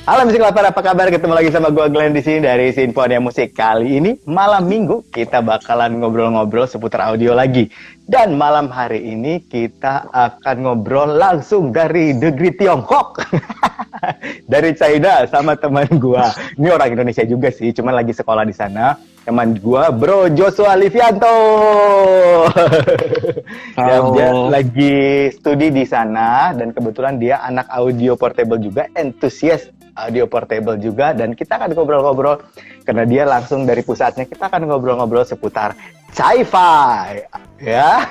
Halo musik lover, apa kabar? Ketemu lagi sama gue Glenn di sini dari Sinfonia Musik. Kali ini malam minggu kita bakalan ngobrol-ngobrol seputar audio lagi. Dan malam hari ini kita akan ngobrol langsung dari negeri Tiongkok. Dari China sama teman gue. Ini orang Indonesia juga sih, cuman lagi sekolah di sana. Teman gue, Bro Joshua Livianto. Dia lagi studi di sana dan kebetulan dia anak audio portable juga, entusias audio portable juga, dan kita akan ngobrol-ngobrol karena dia langsung dari pusatnya. Kita akan ngobrol-ngobrol seputar sci-fi ya.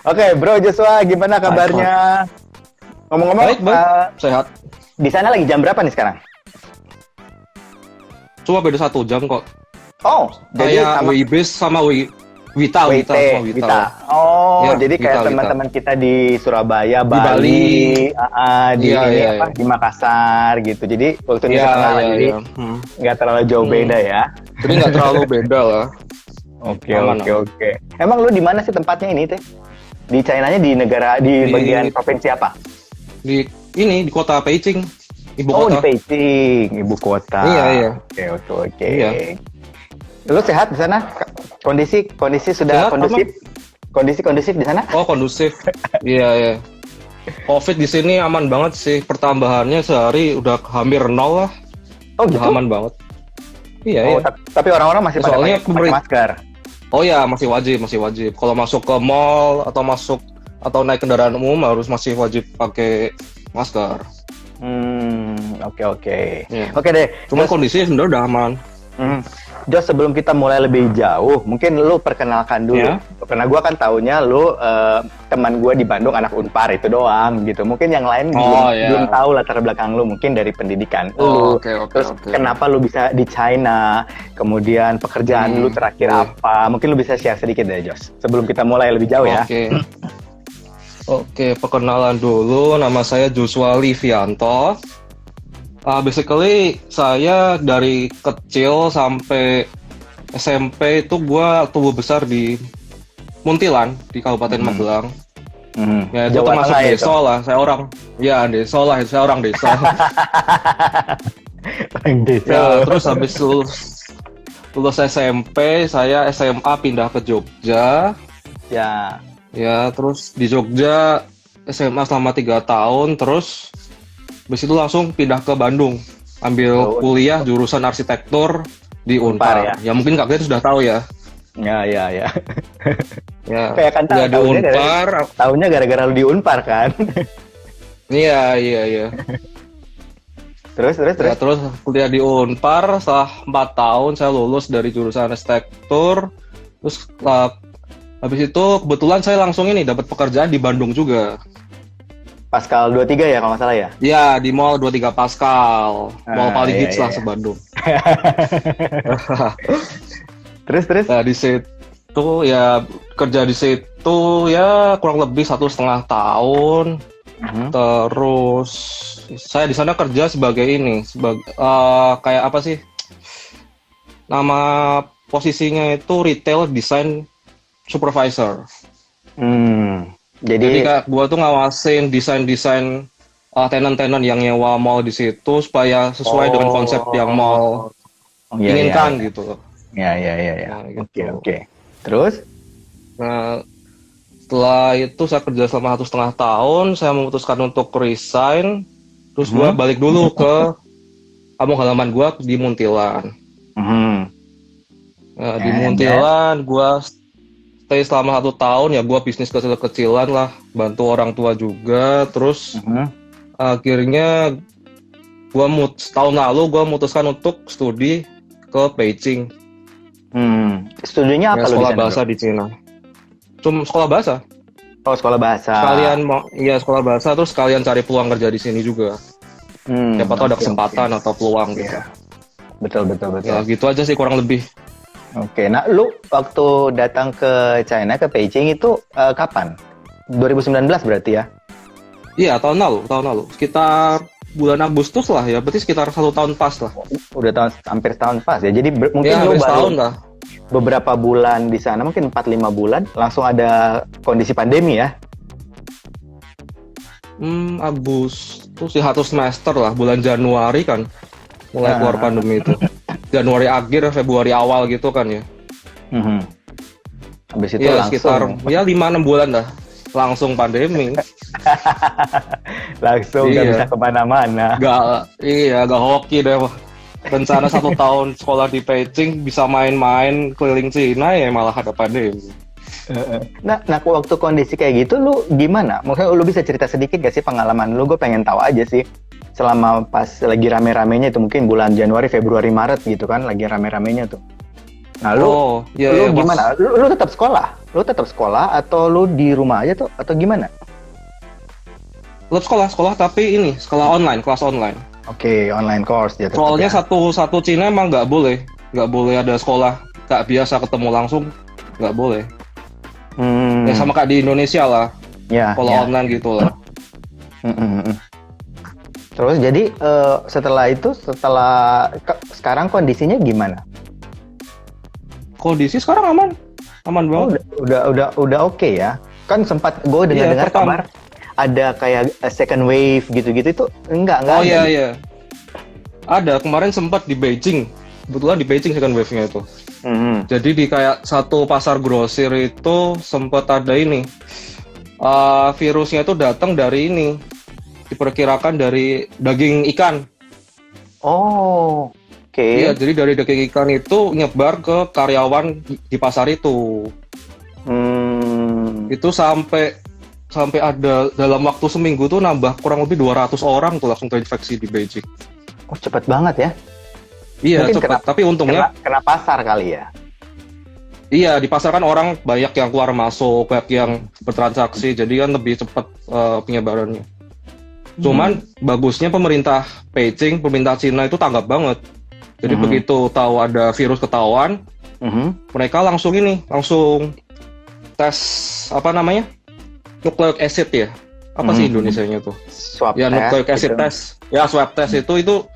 Oke, Bro Joshua, gimana kabarnya? Ngomong-ngomong, baik, sehat. Di sana lagi jam berapa nih sekarang? Cuma beda 1 jam kok. Oh, jadi kayak WIBIS sama Wita. Oh, ya, jadi kayak Wita. teman-teman kita di Surabaya, Bali, di Makassar gitu. Jadi waktu di sana jadi nggak terlalu jauh beda ya. Jadi nggak terlalu beda lah. Oke. Emang lu di mana sih tempatnya ini teh? Di China-nya di bagian provinsi apa? Di kota Beijing, ibu kota. Oh, di Beijing, ibu kota. Iya. Oke. Iya. Lu sehat di sana? Kondisi sudah sehat, kondusif? Kondisi di sana? Oh, kondusif. Iya. COVID di sini aman banget sih. Pertambahannya sehari udah hampir 0 lah. Oh, gitu? Udah aman banget. Iya. Tapi orang-orang masih pada pakai masker. Oh ya, masih wajib. Kalau masuk ke mall atau naik kendaraan umum masih wajib pakai masker. Oke. Yeah. Oke deh. Cuma kondisinya sebenarnya udah aman. Jos, sebelum kita mulai lebih jauh, mungkin lu perkenalkan dulu. Yeah. Karena gue kan taunya lu teman gue di Bandung, anak Unpar itu doang gitu. Mungkin yang lain belum tahu latar belakang lu, mungkin dari pendidikan lu. Terus kenapa lu bisa di China? Kemudian pekerjaan lu terakhir apa? Mungkin lu bisa share sedikit deh, Jos. Sebelum kita mulai lebih jauh ya. Oke, perkenalan dulu. Nama saya Joshua Livianto. Basically saya dari kecil sampai SMP itu gue tumbuh besar di Muntilan di Kabupaten Magelang. Ya itu termasuk desa lah. Saya orang desa. Orang desa. Ya, terus habis lulus SMP, saya SMA pindah ke Jogja. Ya, terus di Jogja SMA selama 3 tahun, terus habis itu langsung pindah ke Bandung, ambil kuliah jurusan arsitektur di Unpar. Ya mungkin kalian sudah tahu ya. Ya. Ya, Kayak kan di Unpar. Tahunya gara-gara lu di Unpar kan? Iya. Terus? Ya, terus kuliah di Unpar, setelah 4 tahun saya lulus dari jurusan arsitektur. Terus habis itu kebetulan saya langsung dapat pekerjaan di Bandung juga. Pascal 23 ya kalau nggak salah ya? Iya, di Mall 23 Pascal. Mall paling hits lah se-Bandung. Terus? Nah, di situ ya kerja di situ ya kurang lebih 1,5 tahun. Terus saya di sana kerja sebagai kayak apa sih? Nama posisinya itu Retail Design Supervisor. Jadi kayak gua tuh ngawasin desain tenant-tenant yang nyewa mall di situ supaya sesuai dengan konsep yang mall inginkan gitu. Iya. Nah, gitu. Oke. Terus? Nah, setelah itu saya kerja selama 1,5 tahun, saya memutuskan untuk resign. Terus gua balik dulu ke kampung halaman gua di Muntilan. Nah, di Muntilan gua stay selama 1 tahun, ya gue bisnis kecil-kecilan lah, bantu orang tua juga. Terus akhirnya tahun lalu gue memutuskan untuk studi ke Beijing. Studinya apa? Sekolah bahasa di Cina. Cuma sekolah bahasa. Oh, sekolah bahasa. Sekolah bahasa, terus sekalian cari peluang kerja di sini juga. Siapa tahu ada kesempatan atau peluang gitu. Betul. Ya gitu aja sih kurang lebih. Oke, nah lu waktu datang ke China, ke Beijing itu kapan? 2019 berarti ya? Iya, tahun lalu. Sekitar bulan Agustus lah ya, berarti sekitar 1 tahun pas lah. Udah hampir setahun pas ya, jadi mungkin ya, lu baru lah. Beberapa bulan di sana, mungkin 4-5 bulan, langsung ada kondisi pandemi ya? Itu sih 1 semester lah, bulan Januari kan mulai keluar pandemi itu. Januari akhir, Februari awal gitu kan ya. Habis itu ya, langsung sekitar ya 5-6 bulan dah langsung pandemi. Langsung nggak bisa kemana-mana. Gak hoki deh. Rencana 1 tahun sekolah di Beijing bisa main-main keliling Cina ya malah ada pandemi. Nah, waktu kondisi kayak gitu lu gimana? Maksudnya lu bisa cerita sedikit gak sih pengalaman lu? Gue pengen tahu aja sih. Selama pas lagi rame-ramenya itu mungkin bulan Januari, Februari, Maret gitu kan, lagi rame-ramenya tuh. Nah, lu gimana? Lu tetap sekolah? Lu tetap sekolah atau lu di rumah aja tuh atau gimana? Lu sekolah tapi ini sekolah online, kelas online. Oke, online course ya. Soalnya satu Cina emang nggak boleh ada sekolah kayak biasa ketemu langsung, nggak boleh. Ya sama kayak di Indonesia lah. Ya. Kalau online gitu lah. Terus jadi setelah sekarang kondisinya gimana? Kondisi sekarang aman banget. Udah oke ya. Kan sempat gue dengar kabar ada kayak second wave gitu-gitu itu enggak oh ada. Iya. Ada kemarin sempat di Beijing. Kebetulan di Beijing second wave-nya itu. Jadi di kayak satu pasar grosir itu sempat ada ini. Virusnya itu datang dari ini. Diperkirakan dari daging ikan. Oh, oke. Iya, jadi dari daging ikan itu nyebar ke karyawan di pasar itu. Itu sampai ada dalam waktu seminggu tuh nambah kurang lebih 200 orang tuh langsung terinfeksi di Beijing. Oh, cepat banget ya? Iya, cepat. Tapi untungnya kena pasar kali ya? Iya, di pasar kan orang banyak yang keluar masuk, banyak yang bertransaksi, jadi kan lebih cepat penyebarannya. Cuman bagusnya pemerintah Beijing, pemerintah Cina itu tanggap banget. Jadi begitu tahu ada virus ketahuan, mereka langsung tes nucleic acid ya. Apa sih Indonesianya tuh? Swab ya, test. Nucleic acid gitu. test. Ya, swab test itu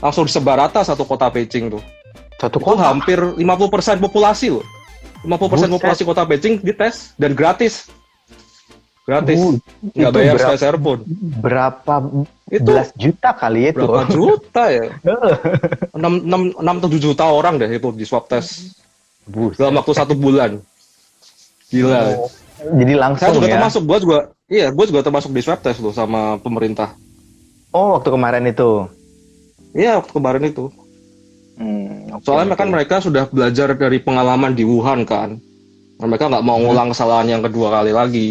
langsung disebar rata satu kota Beijing tuh. Satu itu kota? hampir 50% populasi loh. 50% populasi kota Beijing dites dan gratis. Nggak bayar sepeser pun. Berapa belas juta kali itu? Berapa juta ya? 6-7 juta orang deh itu di swab test. Dalam waktu 1 bulan. Gila. Jadi langsung saya juga ya? termasuk, gue juga termasuk di swab test loh sama pemerintah. Oh, waktu kemarin itu? Iya, waktu kemarin itu. Soalnya kan mereka sudah belajar dari pengalaman di Wuhan kan. Mereka nggak mau ngulang kesalahan yang kedua kali lagi.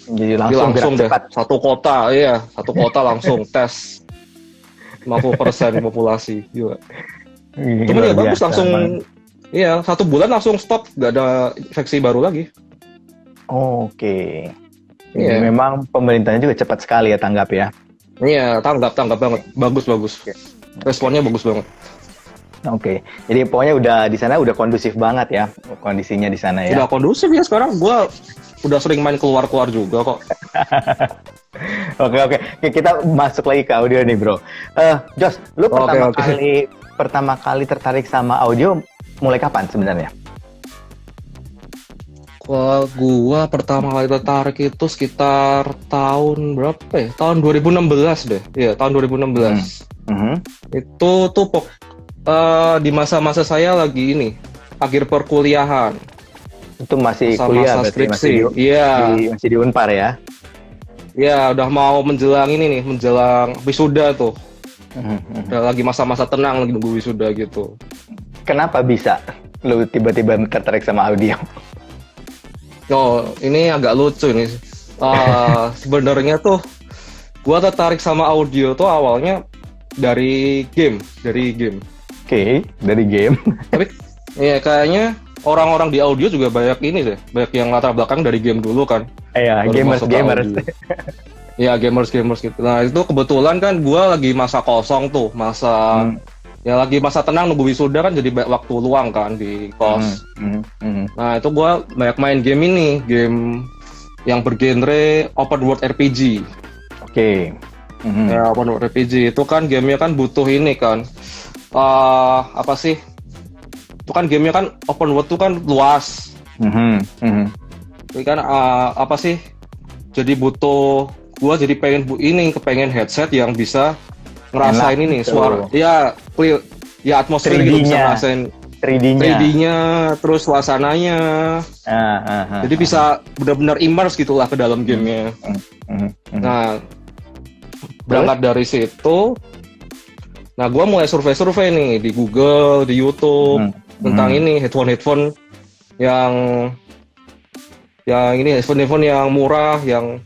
Jadi langsung deh satu kota langsung tes 50% populasi juga. Cuma ya bagus langsung iya 1 bulan langsung stop, nggak ada infeksi baru lagi. Oke. Jadi memang pemerintahnya juga cepat sekali ya tanggap ya. Iya, tanggap banget. Bagus. Responnya bagus banget. Oke. Jadi pokoknya udah di sana udah kondusif banget ya kondisinya di sana ya. Udah kondusif ya sekarang. Gua udah sering main keluar juga kok. Oke. Kita masuk lagi ke audio nih, Bro. Jos, lu pertama kali tertarik sama audio mulai kapan sebenarnya? Gua pertama kali tertarik itu sekitar tahun berapa ya? Tahun 2016 deh. Iya, tahun 2016. Itu tuh di masa-masa saya lagi ini, akhir perkuliahan. Itu masih kuliah berarti skripsi. Masih di Unpar ya? Iya, udah mau menjelang wisuda tuh. Udah lagi masa-masa tenang, lagi nunggu wisuda gitu. Kenapa bisa lu tiba-tiba tertarik sama audio? Oh, ini agak lucu nih. Sebenarnya tuh gua tertarik sama audio tuh awalnya dari game. Oke, dari game. Tapi ya kayaknya orang-orang di audio juga banyak yang latar belakang dari game dulu kan. Iya, gamers. Iya, gamers gitu. Nah, itu kebetulan kan gua lagi masa kosong tuh, lagi masa tenang nunggu wisuda kan, jadi banyak waktu luang kan di kos. Nah, itu gua banyak main game yang bergenre open world RPG. Oke. Ya, open world RPG itu kan gamenya kan butuh ini kan. Itu kan gamenya kan open world tuh kan luas. Jadi kan jadi butuh gue jadi kepengen headset yang bisa ngerasain ini gitu. suara, ya clear, ya atmosfer gitu, bisa ngerasain 3D-nya, terus suasananya. Jadi bisa benar-benar immerse gitulah ke dalam gamenya. Nah, berangkat dari situ, nah gue mulai survei nih di Google, di YouTube tentang ini headphone yang ini headphone yang murah, yang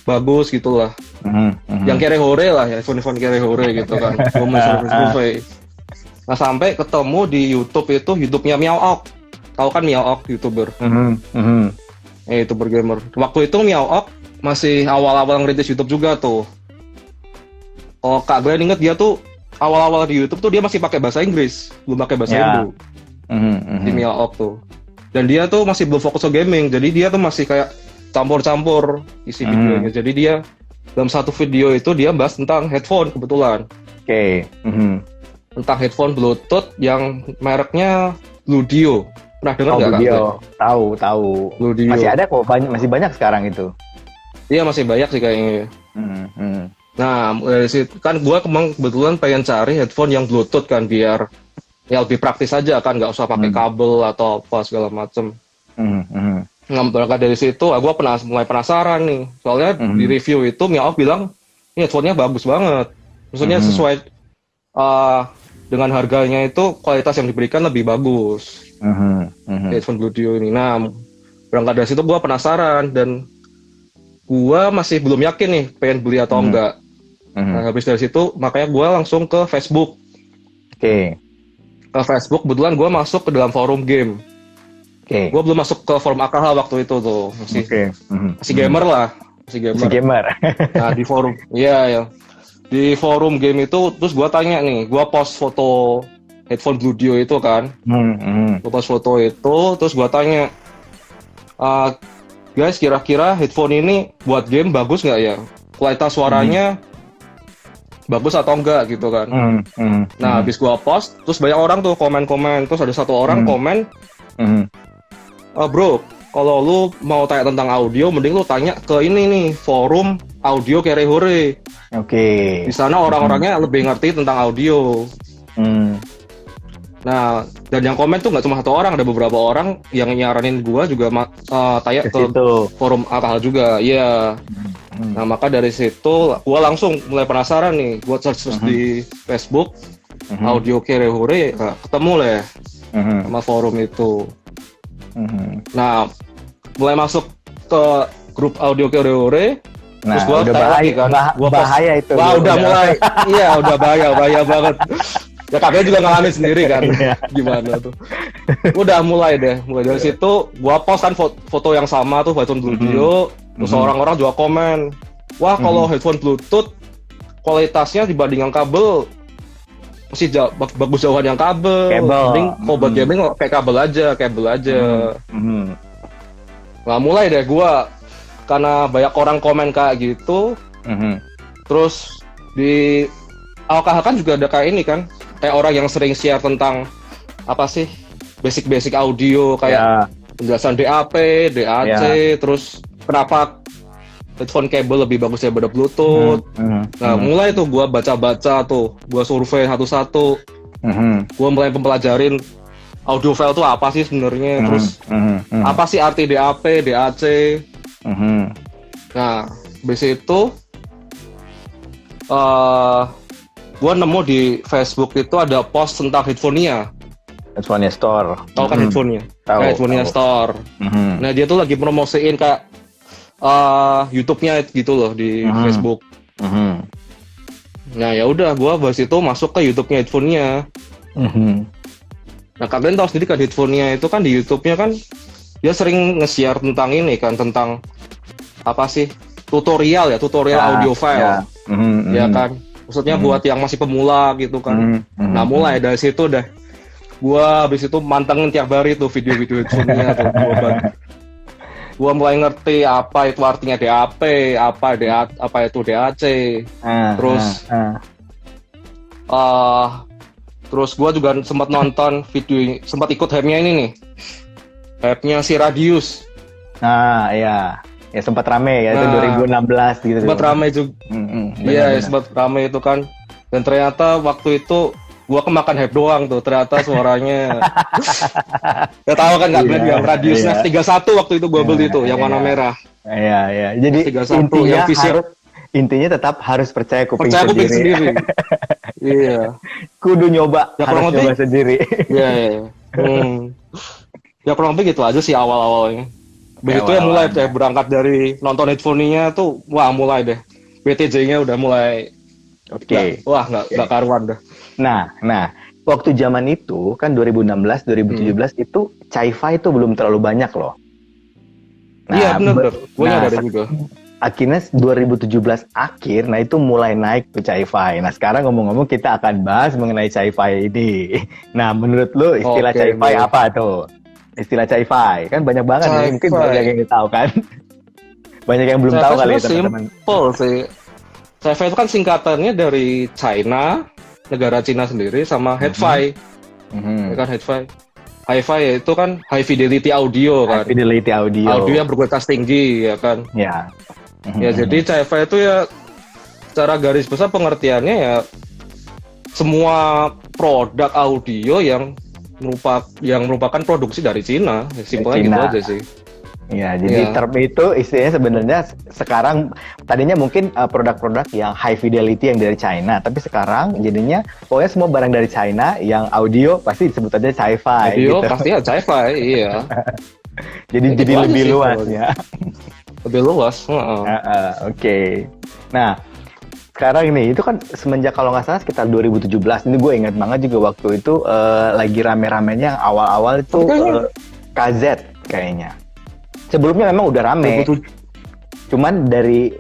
bagus gitulah. Yang kere-hore lah ya, headphone kere-hore gitu kan. Gue mulai survei. Nah sampai ketemu di YouTube itu YouTube-nya Miaook. Tahu kan Miaook, YouTuber. YouTuber gamer. Waktu itu Miaook masih awal-awal ngerintis YouTube juga tuh. Oh Kak Glenn inget dia tuh awal-awal di YouTube tuh dia masih pakai bahasa Inggris, belum pakai bahasa Indo. Di Miaook tuh. Dan dia tuh masih belum fokus ke gaming, jadi dia tuh masih kayak campur-campur isi videonya. Jadi dia dalam satu video itu dia bahas tentang headphone kebetulan. Tentang headphone Bluetooth yang mereknya Bluedio. Pernah dengar nggak? Bluedio, tahu. Bluedio. Masih ada kok, masih banyak sekarang itu. Iya masih banyak sih kayaknya. Nah dari situ kan gue kebetulan pengen cari headphone yang Bluetooth kan biar ya lebih praktis aja kan, nggak usah pakai kabel atau apa segala macem. Nah berangkat dari situ, gue mulai penasaran nih. Soalnya di review itu Miaook bilang ini headphone-nya bagus banget. Maksudnya sesuai dengan harganya itu kualitas yang diberikan lebih bagus. Headphone Bluedio ini. Nah berangkat dari situ gue penasaran dan gue masih belum yakin nih pengen beli atau enggak. Nah, habis dari situ makanya gue langsung ke Facebook. Ke Facebook, kebetulan gue masuk ke dalam forum game. Gue belum masuk ke forum AKH waktu itu tuh, masih gamer lah, masih gamer. Nah di forum, ya di forum game itu, terus gue tanya nih, gue post foto headphone Bluedio itu kan, gue post foto itu, terus gue tanya, guys kira-kira headphone ini buat game bagus nggak ya? Kualitas suaranya bagus atau enggak gitu kan? Nah habis gue post, terus banyak orang tuh komen-komen, terus ada satu orang komen. Bro, kalau lu mau tanya tentang audio, mending lu tanya ke ini nih, forum audio kere-hore. Di sana orang-orangnya lebih ngerti tentang audio. Nah, dan yang komen tuh nggak cuma satu orang, ada beberapa orang yang nyaranin gua juga tanya ke forum AKH juga. Iya. Nah, maka dari situ gua langsung mulai penasaran nih. Gua search di Facebook audio kere-hore, ketemu lah ya sama forum itu. Nah, mulai masuk ke grup audio kere-hore. Nah, terus gua udah bahaya kan. Bahaya itu. Wah, udah mulai. Iya, udah bahaya banget. Ya kakaknya juga ngalamin sendiri kan. Gimana tuh. Udah mulai dari situ gua post kan foto yang sama tuh headphone Bluedio. Terus orang-orang juga komen, wah kalau headphone Bluetooth kualitasnya dibanding yang kabel masih bagus jauhan yang kabel. Mending kalau buat gaming kayak kabel aja. Nah mulai deh gua, karena banyak orang komen kayak gitu. Terus di AKH kan juga ada kayak ini kan, kayak orang yang sering share tentang apa sih basic audio kayak penjelasan DAP, DAC, terus kenapa headphone kabel lebih bagus daripada Bluetooth. Nah mulai tuh gue baca-baca tuh, gue survei satu-satu, gue mulai mempelajarin audio file tuh apa sih sebenarnya, terus apa sih arti DAP, DAC. Nah habis itu gue nemu di Facebook itu ada post tentang Headphonea Store. Tahu kan Headphonea? Tahu. Headphonea Store. Nah dia tuh lagi promosiin kayak YouTube-nya gitu loh di Facebook. Nah ya udah, gue bahas itu masuk ke YouTube-nya Headphonea. Nah kalian tahu sendiri kan Headphonea itu kan di YouTube-nya kan dia sering nge-share tentang ini kan, tentang apa sih tutorial audio file. Ya kan, maksudnya buat yang masih pemula gitu kan. Nah mulai dari situ deh gua habis itu mantengin tiap hari tuh video-video Headphonea tuh. Gua mulai ngerti apa itu artinya DAP, apa itu DAC. Terus gua juga sempat nonton video, sempat ikut hype-nya ini nih. Hype-nya si Radius. Nah, iya. Ya sempat rame ya, itu 2016 gitu. Sempat rame juga. Iya, sempat rame itu kan. Dan ternyata waktu itu gua kemakan hype doang tuh. Ternyata suaranya ya tahu kan nggak yang radiusnya 31 waktu itu gua beli tuh, yang warna merah. Iya. Jadi intinya tetap harus percaya kuping sendiri. Iya. Kudu nyoba, ya, harus nyoba sendiri. Iya. Ya kurang lebih gitu aja sih awal-awalnya. Begitu ya mulai deh berangkat dari nonton Headphone-nya tuh, wah mulai deh. BTJ-nya udah mulai nggak karuan dah. Nah, waktu zaman itu kan 2016, 2017 itu Chi-Fi itu belum terlalu banyak loh. Nah, iya benar. Gue nyadar juga. Akhirnya 2017 akhir, nah itu mulai naik tuh Chi-Fi. Nah sekarang ngomong-ngomong kita akan bahas mengenai Chi-Fi ini. Nah menurut lu istilah Chi-Fi apa tuh? Istilah Chi-Fi kan banyak banget nih, mungkin banyak yang tahu kan. Banyak yang belum tahu kali ya teman-teman. Simple sih. Chi-Fi itu kan singkatannya dari China, negara Cina sendiri, sama Hi-Fi. Ya kan Hi-Fi. Hi-Fi ya itu kan high fidelity audio kan. High fidelity audio. Audio yang berkualitas tinggi ya kan. Ya. Ya jadi Chi-Fi itu ya secara garis besar pengertiannya ya semua produk audio yang merupakan produksi dari Cina. Ya, simpelnya gitu aja sih. Ya, jadi term itu istilahnya sebenarnya sekarang tadinya mungkin produk-produk yang high fidelity yang dari China, tapi sekarang jadinya pokoknya semua barang dari China yang audio pasti disebut aja Chi-Fi. Audio gitu. pasti ya Chi-Fi, iya. jadi lebih luas ya. Lebih luas. Oke. Nah, sekarang ini itu kan semenjak kalau nggak salah sekitar 2017 ini gue ingat banget juga waktu itu lagi rame-ramenya awal-awal itu KZ kayaknya. Sebelumnya memang udah rame, cuman dari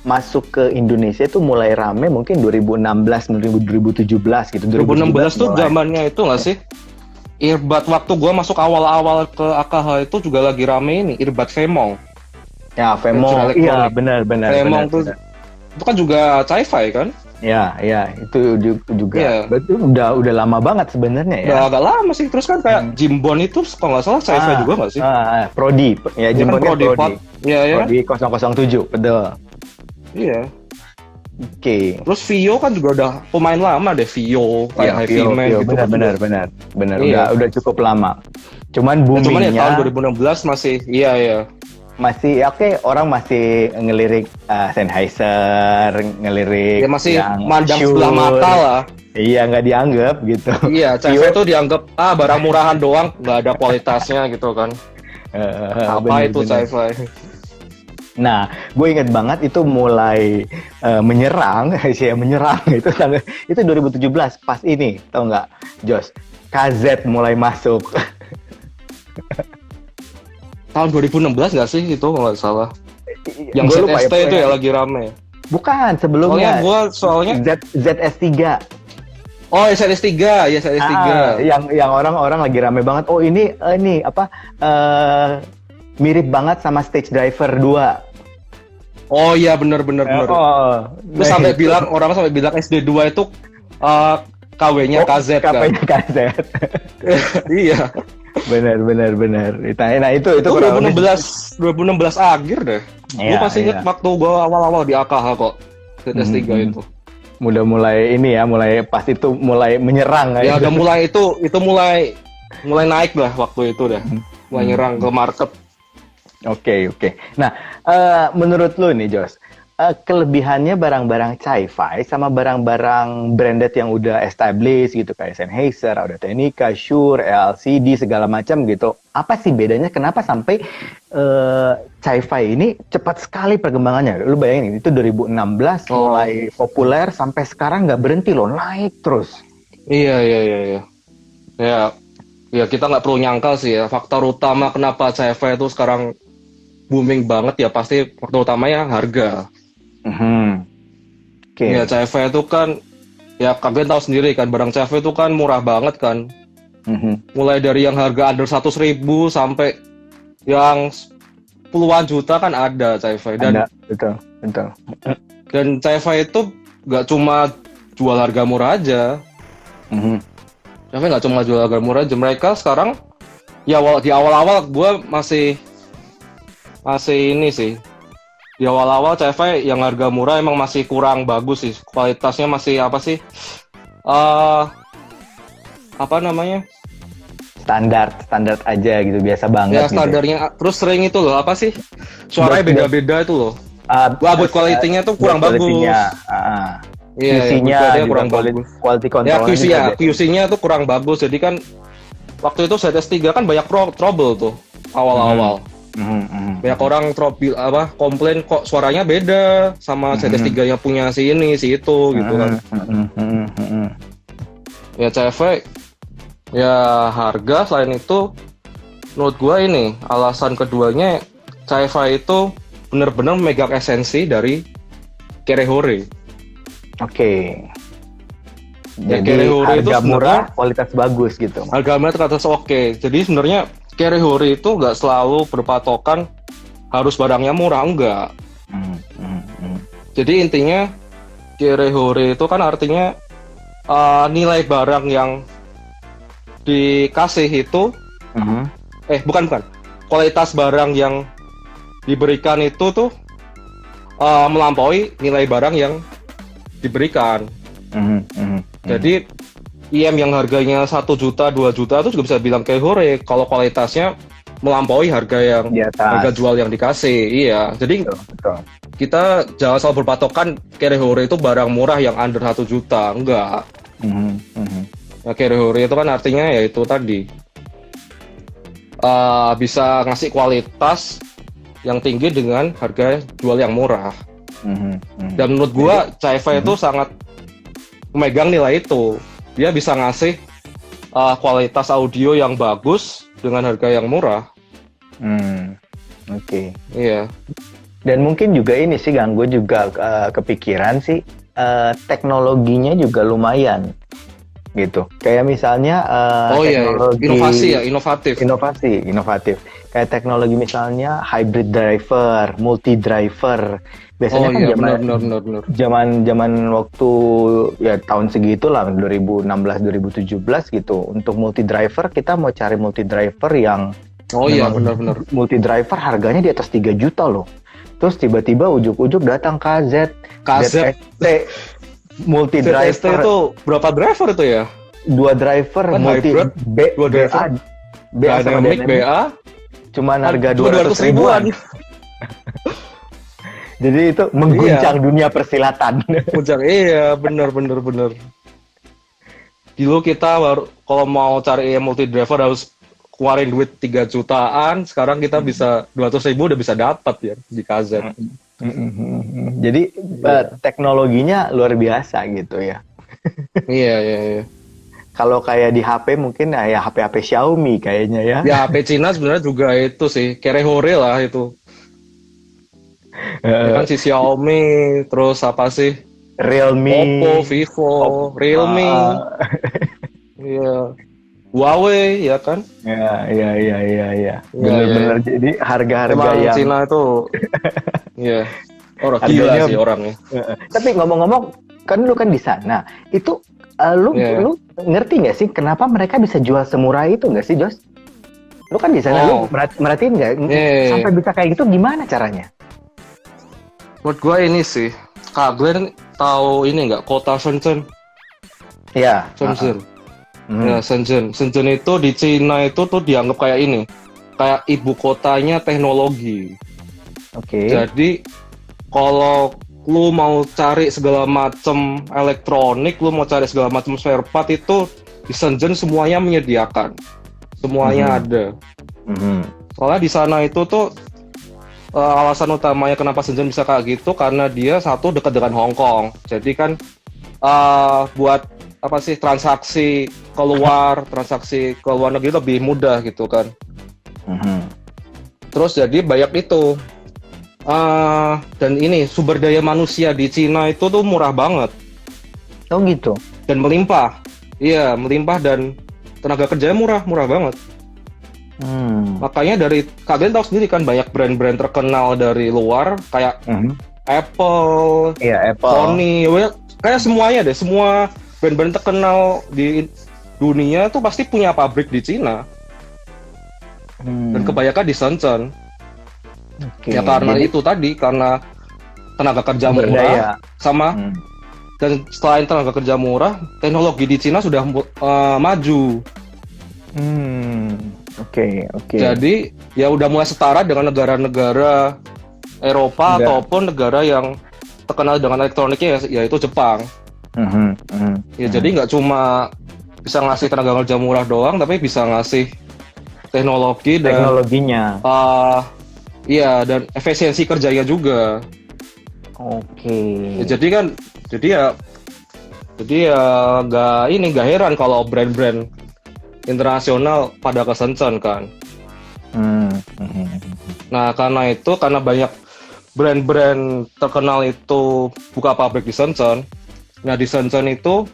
masuk ke Indonesia itu mulai rame mungkin 2016, 2017 gitu. 2016 tuh zamannya itu nggak sih? Earbud waktu gua masuk awal-awal ke AKH itu juga lagi rame ini, earbud Femong. Ya, Femong, iya benar. Femong tuh itu kan juga Chi-Fi kan? Ya, itu juga. Ya. Betul, udah lama banget sebenarnya ya. Udah agak lama sih. Terus kan kayak Jimbon itu kalau nggak salah Chi-Fi juga nggak sih? Prodi, ya Jimbon kan Prodi. Iya. Prodi 007, betul. Iya. Oke. Terus Vio kan juga udah pemain lama deh, Vio kayak Vio, gitu. Benar. Iya. Udah cukup lama. Cuman boomingnya. Cuman ya tahun 2016 masih, iya. Masih oke, orang masih ngelirik Sennheiser, ngelirik ya masih yang mandang sebelah mata lah. Iya, nggak dianggap gitu. Iya, Chi-Fi itu dianggap barang murahan doang, nggak ada kualitasnya gitu kan. Apa itu Chi-Fi? Nah, gue ingat banget itu mulai menyerang itu 2017 pas ini, tau nggak, Jos? KZ mulai masuk. Tahun 2016 nggak sih itu kalau nggak salah? Yang ZST itu ya lagi rame. Bukan, sebelumnya. Soalnya ZS3. Oh, ZS3, ya ZS3. Yang orang-orang lagi rame banget. Oh, ini apa? Mirip banget sama Stage Driver 2. Oh iya, benar. Terus orang sampai bilang SD2 itu KW-nya KZ kan. KW-nya KZ. Iya. Benar. Nah, itu 2016 akhir deh. Gue pasti inget waktu gue awal-awal di AKH kok. ZS3 itu. Mulai pas itu mulai menyerang. Ya udah mulai itu mulai naik lah waktu itu dah. Mulai nyerang ke market. Oke. Nah, menurut lu nih, Jos, kelebihannya barang-barang Chi-Fi sama barang-barang branded yang udah established gitu kayak Sennheiser, Audio-Technica, Shure, LCD segala macam gitu. Apa sih bedanya? Kenapa sampai Chi-Fi ini cepat sekali perkembangannya? Lu bayangin itu 2016 mulai populer sampai sekarang nggak berhenti loh, naik terus. Iya. Ya kita nggak perlu nyangkal sih ya. Faktor utama kenapa Chi-Fi itu sekarang booming banget ya pasti faktor utamanya harga. Ya Chi-Fi itu kan ya kalian tahu sendiri kan barang Chi-Fi itu kan murah banget kan. Mulai dari yang harga under 100.000 sampai yang puluhan juta kan ada Chi-Fi dan betul. Dan Chi-Fi itu nggak cuma jual harga murah aja. Chi-Fi nggak cuma jual harga murah aja, mereka sekarang ya di awal-awal gue masih masih ini sih. Di awal-awal CV yang harga murah emang masih kurang bagus sih. Kualitasnya masih apa sih? Apa namanya? Standar aja gitu, biasa banget. Ya standarnya. Gitu. Terus sering itu loh, apa sih? Suaranya beda-beda itu loh. Buat quality-nya tuh kurang bagus. Iya, QC-nya kurang bagus. Quality control. Ya, QC-nya tuh kurang bagus. Jadi kan waktu itu ZS3 kan banyak trouble tuh awal-awal. Banyak orang komplain kok suaranya beda sama ZS3 yang punya si ini si itu gitu kan. Ya CV ya harga, selain itu menurut gua ini alasan keduanya CV itu benar-benar memegang esensi dari Kerehore. Oke. Ya, jadi harga murah, kualitas bagus gitu. Harga murah, kualitas oke. Jadi sebenarnya Kerehore itu nggak selalu berpatokan harus barangnya murah, enggak. Jadi intinya Kerehore itu kan artinya nilai barang yang dikasih itu, bukan. Kualitas barang yang diberikan itu tuh melampaui nilai barang yang diberikan. Jadi IM yang harganya 1 juta, 2 juta itu juga bisa bilang Kerehore kalau kualitasnya melampaui harga yang harga jual yang dikasih. Iya. Jadi betul. Kita jangan selalu berpatokan Kerehore itu barang murah yang under 1 juta, enggak. Nah, Kerehore itu kan artinya ya itu tadi bisa ngasih kualitas yang tinggi dengan harga jual yang murah. Dan menurut gua CV itu sangat memegang nilai itu. Dia bisa ngasih kualitas audio yang bagus dengan harga yang murah. Oke. Iya. Dan mungkin juga ini sih, gue juga kepikiran sih teknologinya juga lumayan gitu. Kayak misalnya teknologi inovasi ya, inovatif. Inovatif. Kayak teknologi misalnya hybrid driver, multi driver. Biasanya kan zaman waktu ya tahun segitu lah 2016 2017 gitu. Untuk multi driver kita mau cari multi driver yang benar. Multi driver harganya di atas 3 juta loh. Terus tiba-tiba ujuk-ujuk datang KZ multi driver itu berapa driver itu ya? 2 driver kan multi hybrid, BA sama Dynamic BA cuman harga 200 ribuan. Jadi itu mengguncang dunia persilatan. Iya, benar. Dulu kita kalau mau cari multi driver harus keluarin duit 3 jutaan, sekarang kita bisa 200 ribu udah bisa dapat ya di KZ. Jadi teknologinya luar biasa gitu ya. Iya. Kalau kayak di HP mungkin ya HP Xiaomi kayaknya ya. Ya HP Cina sebenarnya juga itu sih, Kerehore lah itu. Ya kan si Xiaomi, terus apa sih? Realme, Oppo, Vivo, Realme. Iya. Huawei ya kan? Iya. Benar-benar jadi harga-harga yang Cina itu iya. Orang gila sih orangnya. Tapi ngomong-ngomong, kan lu kan di sana. Itu lu ngerti nggak sih kenapa mereka bisa jual semurah itu nggak sih, Jos? Lu kan di sana, lu merhatiin nggak? Sampai bisa kayak gitu gimana caranya? Menurut gue ini sih, Kak Glenn tahu ini nggak, kota Shenzhen? Iya. Shenzhen. Ya, Shenzhen. Shenzhen itu di Cina itu tuh dianggap kayak ini, kayak ibu kotanya teknologi. Oke. Jadi kalau lu mau cari segala macam elektronik, lu mau cari segala macam spare part itu di Shenzhen semuanya menyediakan, semuanya ada. Soalnya di sana itu tuh alasan utamanya kenapa Shenzhen bisa kayak gitu karena dia satu dekat dengan Hong Kong. Jadi kan buat apa sih transaksi ke luar negeri lebih mudah gitu kan. Terus jadi banyak itu dan ini sumber daya manusia di Cina itu tuh murah banget. Oh gitu. Dan melimpah. Iya, melimpah dan tenaga kerjanya murah banget. Makanya dari kalian tahu sendiri kan banyak brand-brand terkenal dari luar kayak Apple, Sony, kayak semuanya deh, semua brand-brand terkenal di dunia tuh pasti punya pabrik di Cina. Dan kebanyakan di Shenzhen. Ya karena itu tadi, karena tenaga kerja murah sama dan selain tenaga kerja murah, teknologi di Cina sudah maju. Oke. Jadi ya udah mulai setara dengan negara-negara Eropa ataupun negara yang terkenal dengan elektroniknya, yaitu Jepang. Ya jadi nggak cuma bisa ngasih tenaga kerja murah doang, tapi bisa ngasih teknologinya. Iya, dan efisiensi kerjanya juga. Oke. Ya, jadi ya nggak heran kalau brand-brand internasional pada kesencen kan. Nah karena banyak brand-brand terkenal itu buka pabrik di Shenzhen. Nah di Shenzhen itu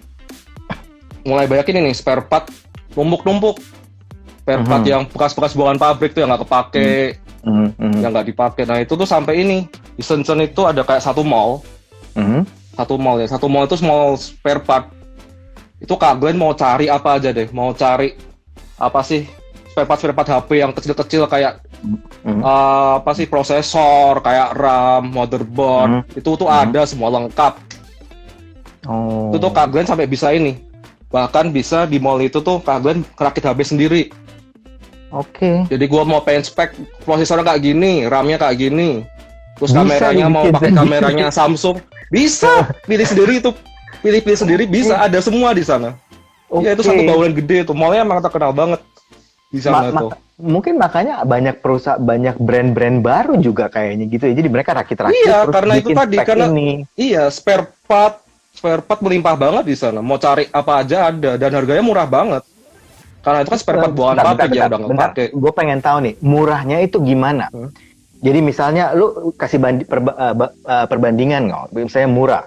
mulai banyak ini nih spare part numpuk-numpuk, spare part yang bekas-bekas buangan pabrik tuh yang nggak kepake, yang nggak dipakai. Nah itu tuh sampai ini di Shenzhen itu ada kayak satu mall itu mall spare part. Itu Kak Glenn mau cari apa aja deh, mau cari apa sih spare part HP yang kecil-kecil kayak apa sih prosesor, kayak RAM, motherboard, itu tuh ada semua lengkap. Itu tuh Kak Glenn sampai bisa ini, bahkan bisa di mall itu tuh Kak Glenn kerakit HP sendiri. Oke. Jadi gua mau pengen spek prosesornya kayak gini, RAM-nya kayak gini, terus kameranya mau pakai kameranya Samsung, bisa pilih sendiri bisa, ada semua di sana. Ya itu satu bangunan gede tuh, mallnya emang terkenal banget di sana tuh. Mungkin makanya banyak brand-brand baru juga kayaknya gitu ya. Jadi mereka rakit-rakit. Iya, karena itu tadi iya spare part melimpah banget di sana. Mau cari apa aja ada dan harganya murah banget. Karena itu kan spare part buangan pabrik yang udah nggak pakai. Gue pengen tahu nih, murahnya itu gimana? Jadi misalnya lu kasih perbandingan nggak? Misalnya murah,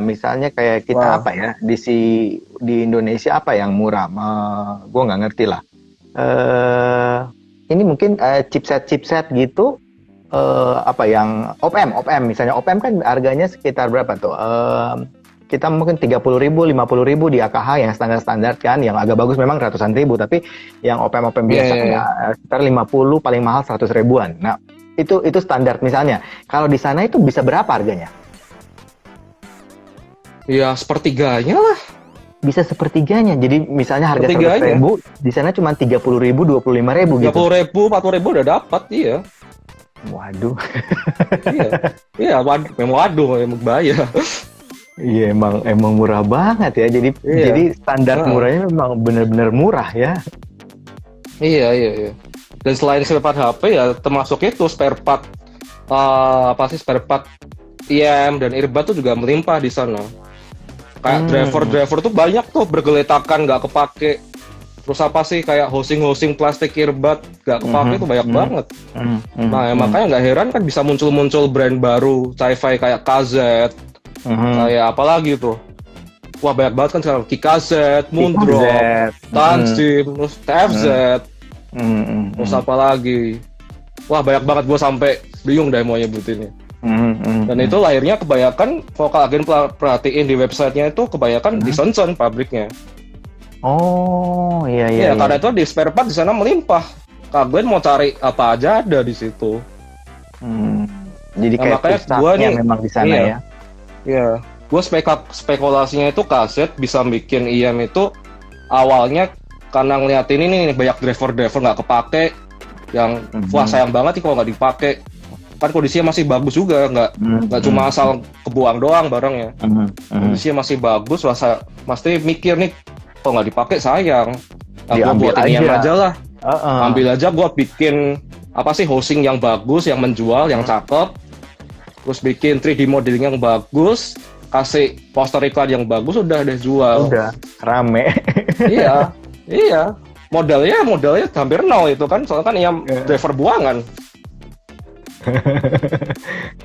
misalnya kita apa ya di Indonesia apa yang murah? Gue nggak ngerti lah. Ini mungkin chipset gitu, apa yang OPM misalnya OPM kan harganya sekitar berapa tuh? Kita mungkin 30.000, 50.000 di AKH yang standar kan, yang agak bagus memang ratusan ribu, tapi yang OPM biasa sekitar 50, paling mahal 100 ribuan. Nah itu standar misalnya. Kalau di sana itu bisa berapa harganya? Ya sepertiganya lah. Bisa sepertiganya. Jadi misalnya harga 100.000 di sana cuma 30.000, 25.000 gitu. 30.000, 40.000 udah dapat, iya. Waduh. Iya, waduh, emang bahaya. Iya, emang murah banget ya. Jadi standar murahnya memang benar-benar murah ya. Iya. Dan selain spare part HP ya termasuk itu spare part spare part IM dan earbud tuh juga melimpah di sana. Kayak driver tuh banyak tuh bergeletakan nggak kepake. Terus apa sih kayak housing plastik earbud nggak kepake tuh banyak banget. Nah makanya nggak heran kan bisa muncul brand baru sci-fi kayak KZ, kayak apa lagi tuh. Wah banyak banget kan sekarang KZ, Moondrop, Tansim, terus TFZ, terus apa lagi. Wah banyak banget, gue sampai bingung deh mau nyebutinnya. Dan itu lahirnya kebanyakan, kalau kalian perhatiin di websitenya itu kebanyakan di Shenzhen pabriknya. Oh iya. Karena itu di spare part di sana melimpah. Kalian mau cari apa aja ada di situ. Jadi kayak pusatnya memang di sana ya. Iya. Gue spekulasinya itu kaset bisa bikin IM itu awalnya karena ngeliatin ini banyak driver nggak kepake, yang wah sayang banget nih kalau nggak dipakai. Kan kondisinya masih bagus juga, nggak cuma asal kebuang doang barangnya. Kondisinya masih bagus, pasti mikir nih kalau nggak dipakai sayang. Gue buatin yang aja lah. Ambil aja, gue bikin apa sih housing yang bagus, yang menjual, yang cakep. Terus bikin 3D modeling yang bagus, kasih poster iklan yang bagus, udah deh jual. Udah rame. Iya. Modalnya hampir nol itu kan, soalnya kan yang driver buangan.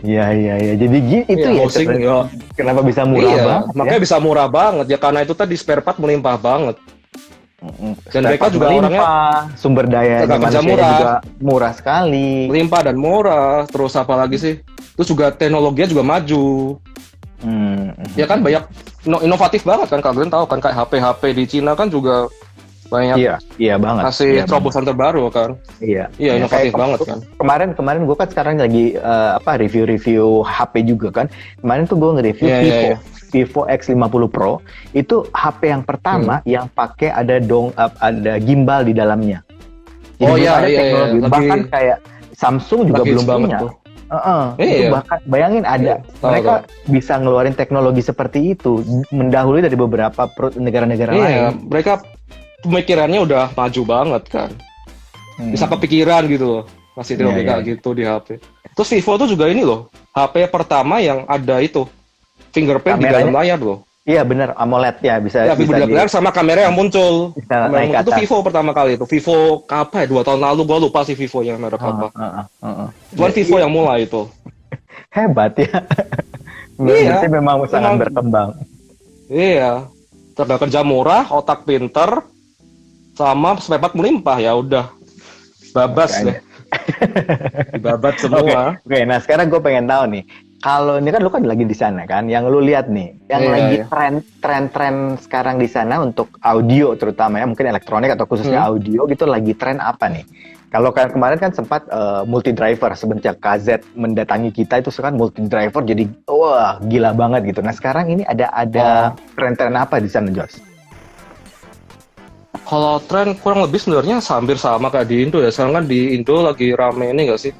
Iya. Jadi itu ya. Kenapa bisa murah banget? Makanya bisa murah banget ya, karena itu tadi spare part melimpah banget. Dan mereka juga orangnya sumber daya manusia juga murah sekali. Melimpah dan murah. Terus apa lagi sih? Terus juga teknologinya juga maju. Ya kan banyak inovatif banget kan, kalian tahu kan kayak HP di Cina kan juga banyak. Iya banget. Kasih terobosan terbaru kan. Iya, inovatif banget kan. Kemarin gue kan sekarang lagi review HP juga kan. Kemarin tuh gue nge-review Vivo X50 Pro. Itu HP yang pertama yang pakai ada gimbal di dalamnya. Jadi teknologi. Bahkan kayak Samsung juga belum punya. Itu bahkan bayangin ada mereka bisa ngeluarin teknologi seperti itu mendahului dari beberapa negara-negara lain. Mereka pemikirannya udah maju banget kan. Bisa kepikiran gitu loh. Masih teknologi gitu di HP. Terus Vivo tuh juga ini loh, HP pertama yang ada itu fingerprint di dalam layar loh. Iya benar, AMOLED ya bisa. Ya, bisa layar sama kamera yang muncul. Itu Vivo pertama kali itu. Vivo apa ya? 2 tahun lalu gua lupa sih Vivo yang merek apa. Cuman Vivo yang mulai itu. Hebat ya. Berarti memang sangat berkembang. Iya. Tenaga kerja murah, otak pinter, sama spare part melimpah ya udah. Babas deh. Dibabat semua. Oke, nah sekarang gue pengen tahu nih. Kalau ini kan lu kan lagi di sana kan, yang lu lihat nih, yang lagi tren sekarang di sana untuk audio terutama ya, mungkin elektronik atau khususnya audio gitu, lagi tren apa nih? Kalau kemarin kan sempat multi driver semenjak KZ mendatangi kita itu sekarang multi driver jadi wah gila banget gitu. Nah sekarang ini ada tren-tren apa di sana, Jos? Kalau tren kurang lebih sebenarnya hampir sama kayak di Indo ya. Sekarang kan di Indo lagi rame ini nggak sih?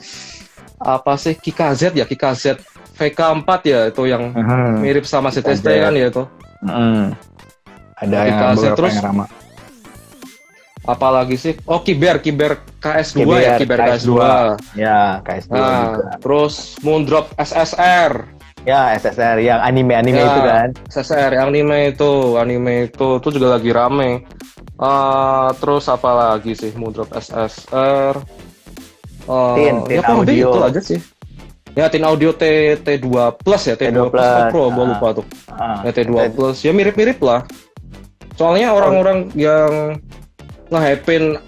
Apa sih KKZ ya? KKZ VK4 ya itu yang mirip sama CTST kan ya itu. Ada yang terus yang ramah. Apalagi sih? Oh Kiber KS2 ya, Kiber KS2. Ya, KS2 juga. Terus Moondrop SSR. Ya, SSR yang anime itu kan. SSR yang anime itu juga lagi rame. Terus apa lagi sih Moondrop SSR? Tin Audio itu aja sih. Ya Tin Audio T2 Plus ya, T2 Plus Pro, gue lupa tuh. T2 Plus, ya mirip-mirip lah. Soalnya orang-orang yang nge-hypein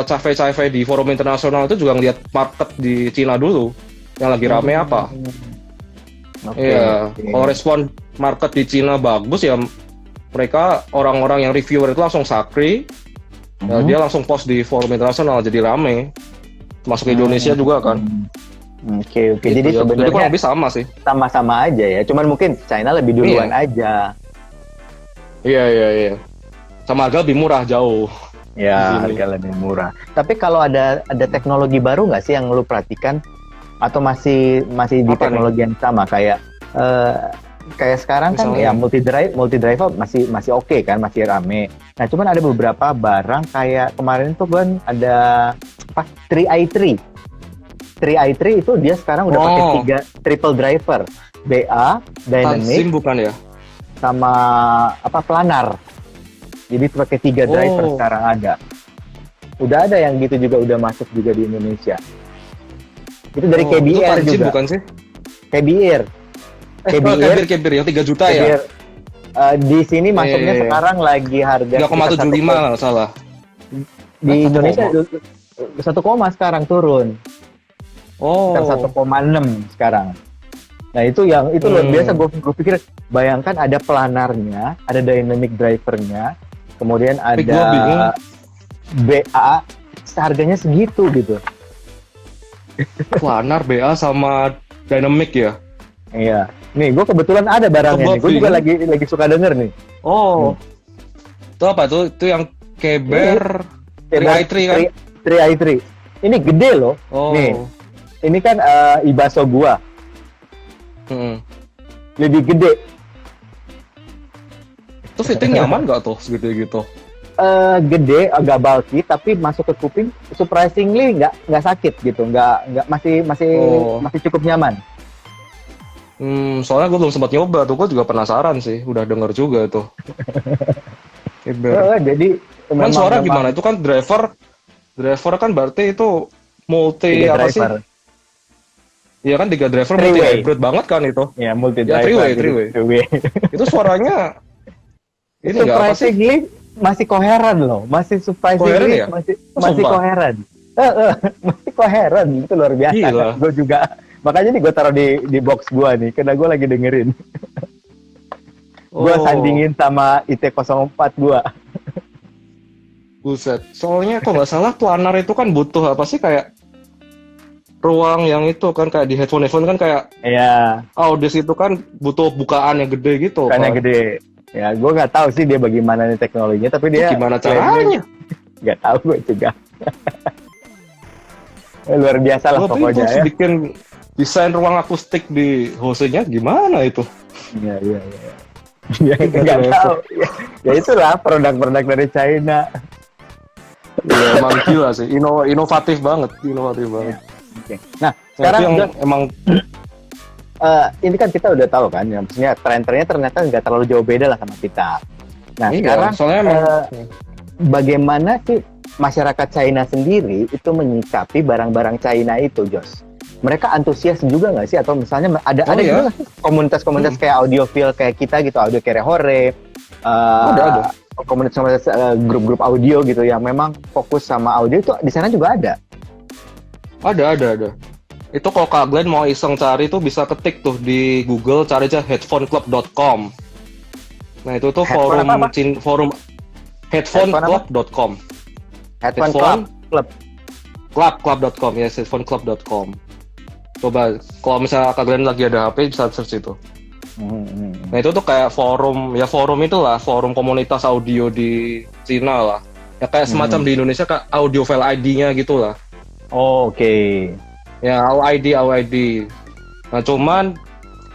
cafe-cafe di forum internasional itu juga ngeliat market di Cina dulu, yang lagi rame apa. Kalau respon market di Cina bagus ya, mereka orang-orang yang reviewer itu langsung sakri, dia langsung post di forum internasional jadi rame. Masuk ke Indonesia juga kan. Oke. Gitu, Jadi sebenarnya kurang lebih sama sih. Sama-sama aja ya. Cuman mungkin China lebih duluan aja. Iya. Sama harga lebih murah jauh. Ya, harga lebih murah. Tapi kalau ada teknologi baru nggak sih yang lu perhatikan? Atau masih di teknologi yang sama kayak sekarang kan ya multi driver masih oke kan, masih rame. Nah, cuman ada beberapa barang kayak kemarin tuh kan ada 3i3 itu dia sekarang udah pakai 3 triple driver, BA, Dynamic, SIM bukan ya? Sama planar. Jadi pakai 3 driver sekarang ada. Udah ada yang gitu juga udah masuk juga di Indonesia. Itu dari KBR itu juga. Bukan sih? KBR yang 3 juta ya? Di sini masuknya sekarang lagi harga 3,75 kalau salah. Di Indonesia 1, sekarang turun. Sekitar 1,6 sekarang. Nah itu luar biasa. Gue pikir bayangkan ada planarnya, ada dynamic drivernya, kemudian ada BA, harganya segitu gitu. Planar, BA sama dynamic ya? Iya. Nih gue kebetulan ada barangnya nih. Gue juga lagi suka denger nih. Itu apa tuh? Itu yang Keber 3i3 kan? 3i3. Ini gede loh. Nih. Ini kan Ibaso gua. Lebih gede. Itu fitting nyaman nggak tuh segede gitu? Gede, agak bulky, tapi masuk ke kuping surprisingly nggak sakit gitu, nggak masih cukup nyaman. Soalnya gue belum sempat nyoba tuh, gue juga penasaran sih, udah denger juga tuh. Jadi kan suara gimana? Itu kan driver kan berarti itu multi apa sih? Iya kan 3 driver multi hybrid banget kan itu. Ya multi driver. 3-way. Itu suaranya ini enggak apa sih? Masih koheren loh. Masih surprisingly ya? masih koheren. Masih koheren, itu luar biasa. Gue juga makanya nih gue taruh di box gue nih karena gue lagi dengerin. Gue sandingin sama IT04 gue. Buset. Soalnya kok nggak salah planar itu kan butuh apa sih kayak ruang yang itu kan kayak di headphone kan kayak Iya. Audis itu kan butuh bukaan yang gede gitu Bukannya kan. gede. Ya, gue nggak tahu sih dia bagaimana nih teknologinya, tapi dia Gimana caranya? nggak tahu gue juga. Luar biasa lah pokoknya ya. Bikin desain ruang akustik di Hose-nya gimana itu? Iya. Ya, nggak tahu. Ya itulah produk-produk dari China. Ya, emang gila sih, inovatif banget. Okay. Nah, sekarang yang emang ini kan kita udah tahu kan, ya, maksudnya tren-trennya ternyata nggak terlalu jauh beda lah sama kita. Nah, sekarang soalnya emang bagaimana sih masyarakat China sendiri itu menyikapi barang-barang China itu, Jos? Mereka antusias juga nggak sih? Atau misalnya ada juga komunitas-komunitas kayak audiophile kayak kita gitu, audio kerehore, ada. Komunitas grup-grup audio gitu yang memang fokus sama audio itu di sana juga ada. Ada. Itu kalau Kak Glenn mau iseng cari tuh bisa ketik tuh di Google, cari aja headphoneclub.com. Nah itu tuh forum headphoneclub.com. Club.com, yes, headphoneclub.com. Coba kalau misalnya Kak Glenn lagi ada HP bisa search itu. Nah itu tuh kayak forum itulah, forum komunitas audio di Cina lah. Ya kayak semacam di Indonesia kayak audiophile ID-nya gitu lah. Oh, oke. Ya, AUID. Nah, cuman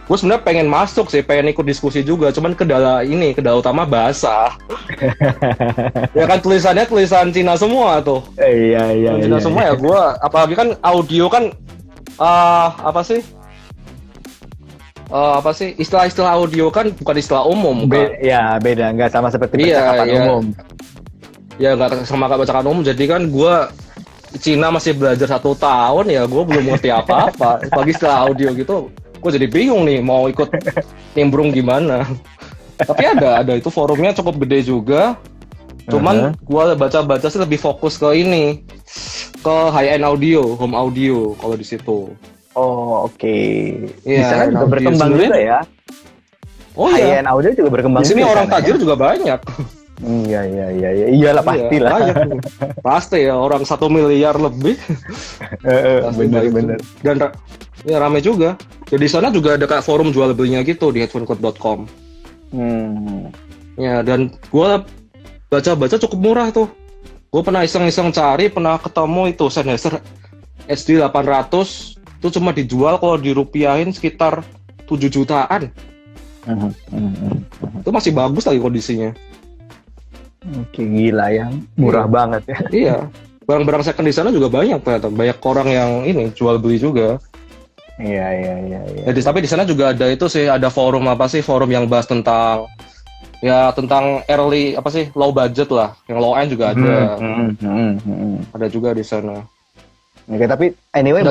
gue sebenarnya pengen masuk sih, pengen ikut diskusi juga. Cuman kendala utama bahasa. Ya kan tulisannya tulisan Cina semua tuh. Iya. Cina semua ya gue, apalagi kan audio kan, istilah-istilah audio kan bukan istilah umum kan? Beda, nggak sama seperti percakapan umum. Ya nggak sama kayak percakapan umum, jadi kan gue Cina masih belajar 1 tahun ya, gue belum ngerti apa-apa. Apalagi istilah audio gitu, gue jadi bingung nih mau ikut nimbrung gimana. Tapi ada itu forumnya cukup gede juga. Cuman gue baca-baca sih lebih fokus ke high-end audio, home audio kalau di situ. Oh, oke. Ya, di sana juga berkembang juga ya. Oh iya. High-end audio juga berkembang. Di sini orang tajir juga banyak. Iya. Iyalah pastilah. Pasti ya, orang 1 miliar lebih. Bener. Dan ya rame juga. Jadi di sana juga ada kayak forum jual belinya gitu di headphoneclub.com. Ya, dan gue baca-baca cukup murah tuh. Gue pernah iseng-iseng cari, pernah ketemu itu Sennheiser HD 800 itu cuma dijual kalau dirupiahin sekitar 7 jutaan. Itu masih bagus lagi kondisinya. Oke, gila ya, murah banget ya. Iya, barang-barang second di sana juga banyak ternyata, banyak orang yang jual beli juga. Iya. Jadi tapi di sana juga ada itu sih, ada forum yang bahas tentang early low budget lah, yang low end juga ada. Ada juga di sana. Oke, tapi anyway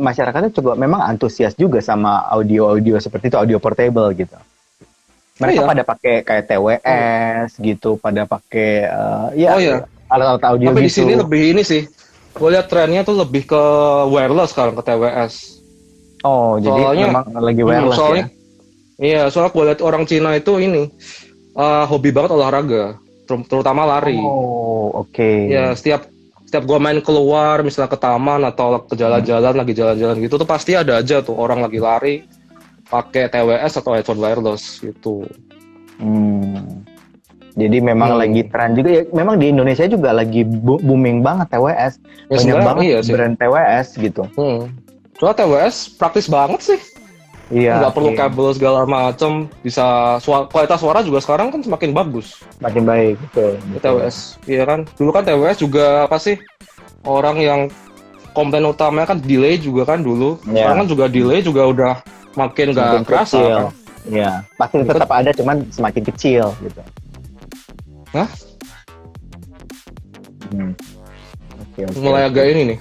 masyarakatnya juga memang antusias juga sama audio seperti itu, audio portable gitu. Mereka pada pakai kayak TWS gitu, pada pakai alat-alat audio tapi gitu. Tapi di sini lebih ini sih, gue lihat trennya tuh lebih ke wireless sekarang, ke TWS. Oh, jadi memang lagi wireless ya? Iya, soalnya gue lihat orang Cina itu hobi banget olahraga, terutama lari. Oh, oke. Ya, setiap gue main keluar, misalnya ke taman atau ke jalan-jalan, lagi jalan-jalan gitu tuh pasti ada aja tuh orang lagi lari pakai TWS atau headphone wireless gitu. Jadi memang lagi tren juga ya. Memang di Indonesia juga lagi booming banget TWS. Banyak banget brand TWS gitu. Soalnya TWS praktis banget sih. Iya. Nggak perlu kabel segala macam. Bisa kualitas suara juga sekarang kan semakin bagus. Makin baik, betul. TWS, iya kan. Dulu kan TWS juga orang yang komplain utamanya kan delay juga kan dulu. Sekarang kan juga delay juga udah makin nggak kerasa kan? Iya, pasti tetap ada, cuman semakin kecil gitu. Hah? Okay. Mulai agak ini nih.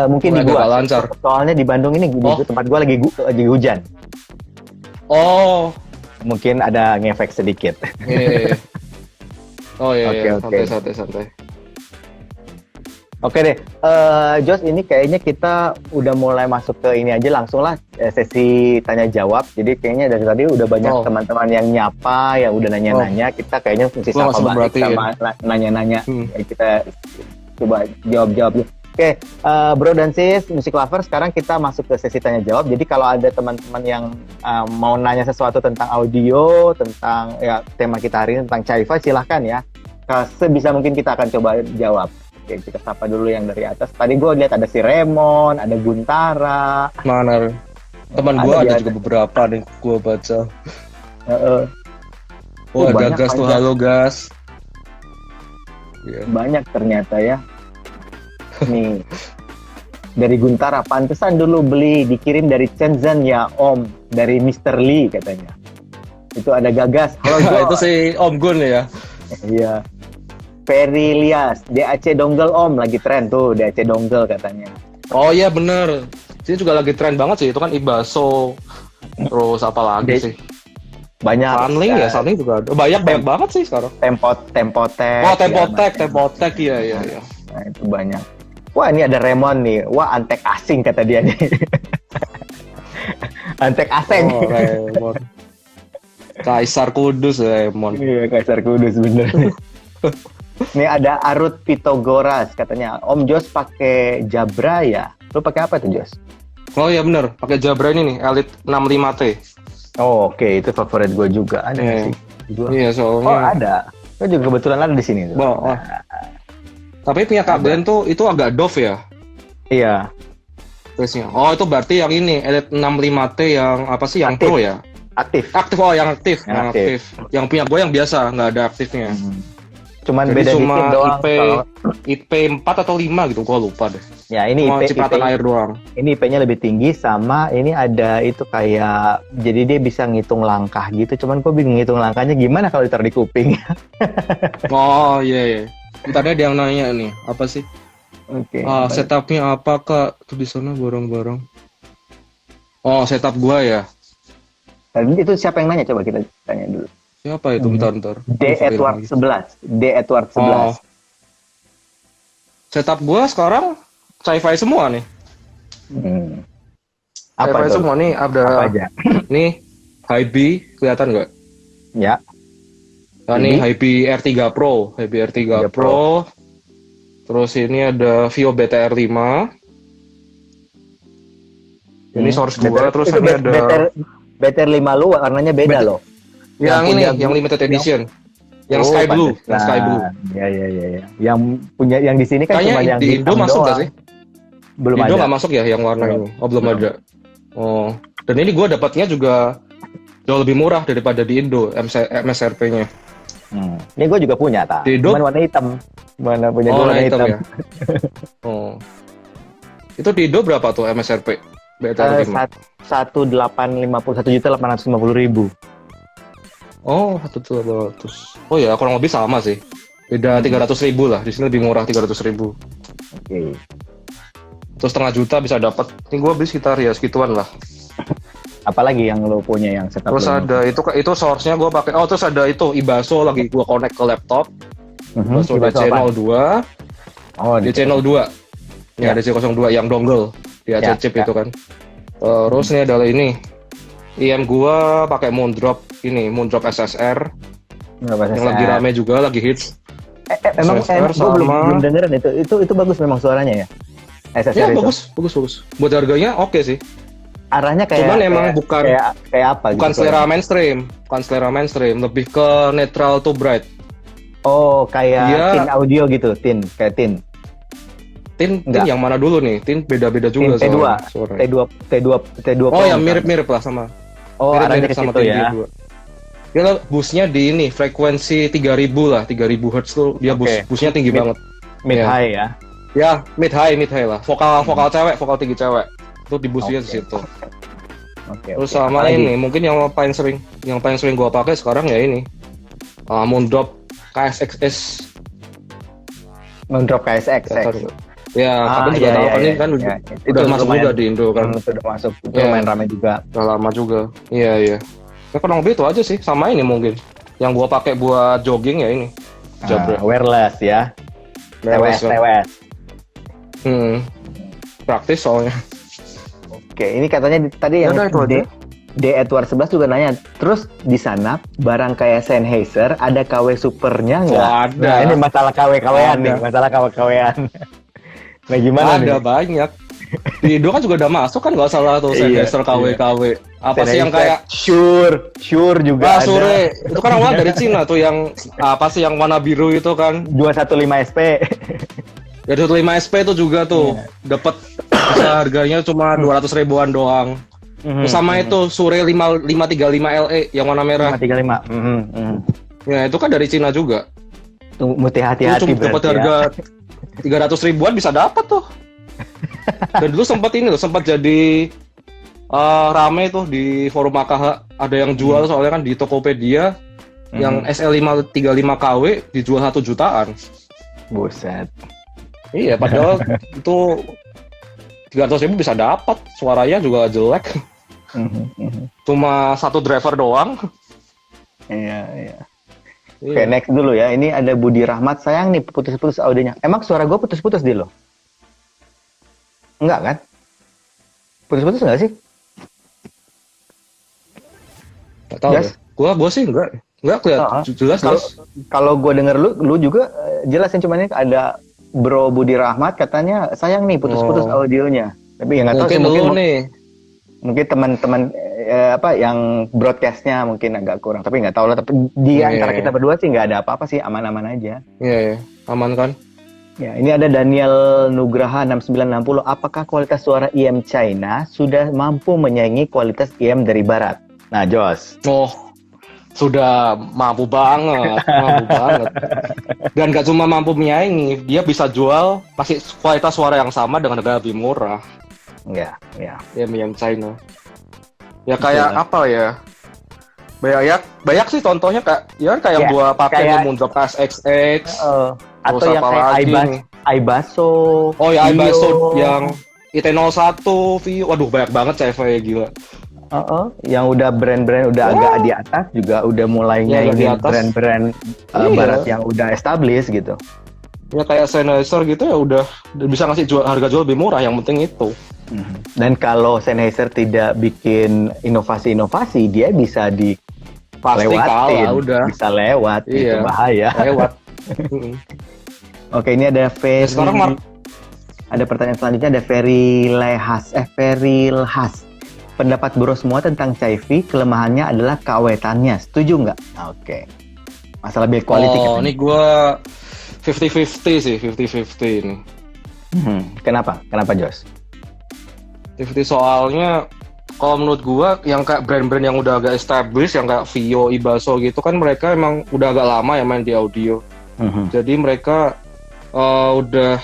Mungkin di gua lancar. Soalnya di Bandung ini di tempat gua lagi hujan. Oh, mungkin ada ngefek sedikit. Oh iya. Santai. Oke deh, Jos, ini kayaknya kita udah mulai masuk ke ini aja langsung lah, sesi tanya jawab. Jadi kayaknya dari tadi udah banyak teman-teman yang nyapa, yang udah nanya-nanya. Kita kayaknya mesti sapa balik sama nanya-nanya. Kita coba jawab-jawab. Oke, bro dan sis, Music Lover, sekarang kita masuk ke sesi tanya jawab. Jadi kalau ada teman-teman yang mau nanya sesuatu tentang audio, tentang ya tema kita hari ini tentang Chaifa, silahkan ya. Sebisa mungkin kita akan coba jawab. Oke, kita sapa dulu yang dari atas. Tadi gue lihat ada si Remon, ada Guntara. Mana? Teman gue ada juga beberapa nih, gue baca. Ada Gas tuh, halo Gas. Banyak ternyata ya. Nih, dari Guntara, pantesan dulu beli dikirim dari Shenzhen ya Om, dari Mr. Lee katanya. Itu ada Gagas. Halo, itu si Om Gun ya? Iya. Ferry Lias, DAC dongle Om, lagi tren tuh, DAC dongle katanya. Oh iya bener, sini juga lagi tren banget sih, itu kan Ibaso, terus apa lagi sih? Banyak. Sunling juga ada, banyak banget sih sekarang. Tempotek. Oh Tempotek, iya. Nah itu banyak. Wah ini ada Remon nih, wah antek asing kata dia nih. Antek asing. Oh Remon. Kaisar Kudus Remon. Iya Kaisar Kudus bener nih. Ini ada Arut Pitogoras katanya, Om Jos pakai Jabra ya? Lu pakai apa tuh Jos? Oh iya bener, pakai Jabra ini nih, Elite 65T. Oh oke, itu favorit gue juga. Ada sih? Iya soalnya. Oh ada, gue juga kebetulan ada di sini. Tapi punya Kak Ben tuh itu agak doff ya? Iya. Terusnya. Oh itu berarti yang ini Elite 65T yang apa sih? Yang Pro ya? Aktif. Oh yang aktif. Yang punya gue yang biasa, nggak ada aktifnya. Cuman jadi beda cuma dikit doang. IP 4 atau 5 gitu, gua lupa deh. Ya ini cuma cipratan air doang. Ini IP-nya lebih tinggi, sama ini ada itu kayak, jadi dia bisa ngitung langkah gitu. Cuman gua bingung ngitung langkahnya gimana kalau ditaruh di kuping. Oh iya. Bentar ada yang nanya nih, apa sih? Oke. Setupnya apa Kak? Tuh di sana barang-barang. Oh setup gua ya. Tadi itu siapa yang nanya? Coba kita tanya dulu. Siapa itu? Bentar. D. Edward 11. Oh. Setup gua sekarang sci-fi semua nih. Apa sci-fi semua nih, ada apa aja? Nih Hibi, kelihatan nggak? Ya. Nah, ini Hibi R3 Pro, Pro. Terus ini ada Vio BTR 5. Ini source gua, terus ini ada BTR 5 lu warnanya beda loh. Yang ini, yang limited edition. Yang Sky Blue. Iya. Yang punya, yang di sini kan cuma yang di Indo masuk nggak sih? Belum ada. Indo nggak masuk ya yang warna ini? Oh belum ada. Oh, dan ini gue dapatnya juga jauh lebih murah daripada di Indo MSRP-nya. Ini gue juga punya cuman warna hitam. Mana punya warna hitam ya? Oh. Itu di Indo berapa tuh MSRP? BTR 5? 1.850.000. Oh, 1.800. Oh ya, kurang lebih sama sih. Beda 300.000 lah. Di sini lebih murah 300.000. Oke. Terus setengah juta bisa dapat. Ini gue beli sekitar ya segituan lah. Apalagi yang lo punya yang setup? Terus ada itu source-nya gue pakai. Oh, terus ada itu Ibaso lagi gue connect ke laptop. Ibaso DC02. Oh, DC02. Ya, DC02 yang dongle di AC chip itu kan. Terus ini adalah ini. IM gua pakai Moondrop SSR. Yang lagi rame juga, lagi hits. Emang gua belum dengerin itu bagus memang suaranya ya? SSR ya, bagus. Buat harganya oke sih. Arahnya kayak cuman emang bukan kayak apa bukan gitu, selera mainstream, lebih ke neutral to bright. Oh, kayak tin audio gitu, kayak tin. Tin yang mana dulu nih? Tin beda-beda juga suara. T2. Oh, yang mirip-mirip lah sama. Oh, mirip sama Tin ya. Dia busnya di ini frekuensi 3000 lah, 3000 Hz tuh dia busnya tinggi banget. Mid high ya. Ya, mid high lah. Vokal cewek, vokal tinggi cewek. Itu di busnya di situ. Terus sama ini, mungkin yang paling sering gua pakai sekarang ya ini. Moondrop KSXS. Moondrop KSXS. Ya, kadang juga tahu kan ini kan udah masuk juga di Indo kan. Sudah masuk, itu lumayan ramai juga. Udah lama juga. Iya. Ya kurang lebih itu aja sih, sama ini mungkin. Yang gua pakai buat jogging ya ini. Wireless ya. TWS. Praktis soalnya. Oke, ini katanya tadi yang D Edward 11 juga nanya, terus di sana barang kayak Sennheiser ada KW supernya nggak? Oh, ada. Nah, ini masalah KW-KWan nih, masalah KW-KWan. Nah, gimana nih? Ada banyak. Di Indo kan juga udah masuk kan, nggak salah tuh Sennheiser KW-KW. Apa sih yang kayak Shure juga ada. Shure. Itu kan awal dari Cina tuh, yang apa sih yang warna biru itu kan? 215 SP. Ya 215 SP itu juga tuh dapat harganya cuma 200 ribuan doang. Sama itu Shure 535 LE yang warna merah. 535. Ya itu kan dari Cina juga. Mesti hati-hati. Cuma dapat harga 300 ribuan bisa dapat tuh. Dan dulu sempat jadi rame tuh di forum AKH, ada yang jual soalnya kan di Tokopedia yang SL535KW dijual 1 jutaan. Buset. Iya, padahal itu 300 ribu bisa dapat, suaranya juga jelek. Cuma 1 driver doang. Iya. Oke, next dulu ya. Ini ada Budi Rahmat, sayang nih putus-putus audionya. Emang suara gue putus-putus di lo? Enggak kan? Putus-putus enggak sih? Enggak tahu ya. Gua sih enggak kelihatan jelas. Kalau gue denger lu juga jelasin, cuman ini ada Bro Budi Rahmat katanya sayang nih putus-putus audionya. Tapi ya nggak tahu sih, mungkin teman-teman yang broadcastnya mungkin agak kurang. Tapi nggak tahu lah. Tapi di antara kita berdua sih nggak ada apa-apa sih, aman-aman aja. Iya, aman kan? Ya, ini ada Daniel Nugraha 6960. Apakah kualitas suara IM China sudah mampu menyaingi kualitas IM dari Barat? Nah, Jos. Sudah mampu banget. Dan gak cuma mampu menyaingi, dia bisa jual masih kualitas suara yang sama dengan harga lebih murah. Ya. IM China. Ya kayak apa ya? Banyak sih contohnya kayak gua pakai Moondrop SXX. Atau yang kayak Aibaso. Oh ya, Aibaso yang IT01 Vio. Waduh, banyak banget CV gila. Yang udah brand-brand udah agak di atas juga udah mulai nyaingin brand-brand Barat yang udah established gitu. Ya kayak Sennheiser gitu ya udah bisa ngasih harga jual lebih murah, yang penting itu. Dan kalau Sennheiser tidak bikin inovasi-inovasi, dia bisa lewatin, bisa lewat, itu bahaya. Lewat. Oke, ini ada ada pertanyaan selanjutnya, ada Feril Has. Pendapat bro semua tentang Chai-Fi, kelemahannya adalah kawetannya. Setuju nggak? Oke. Masalah build quality. Ini gue 50-50 sih, 50-50 ini. Kenapa? Kenapa, Jos? 50 soalnya kalau menurut gue yang kayak brand-brand yang udah agak established, yang kayak Vio, Ibaso gitu kan, mereka emang udah agak lama ya main di audio. Jadi mereka udah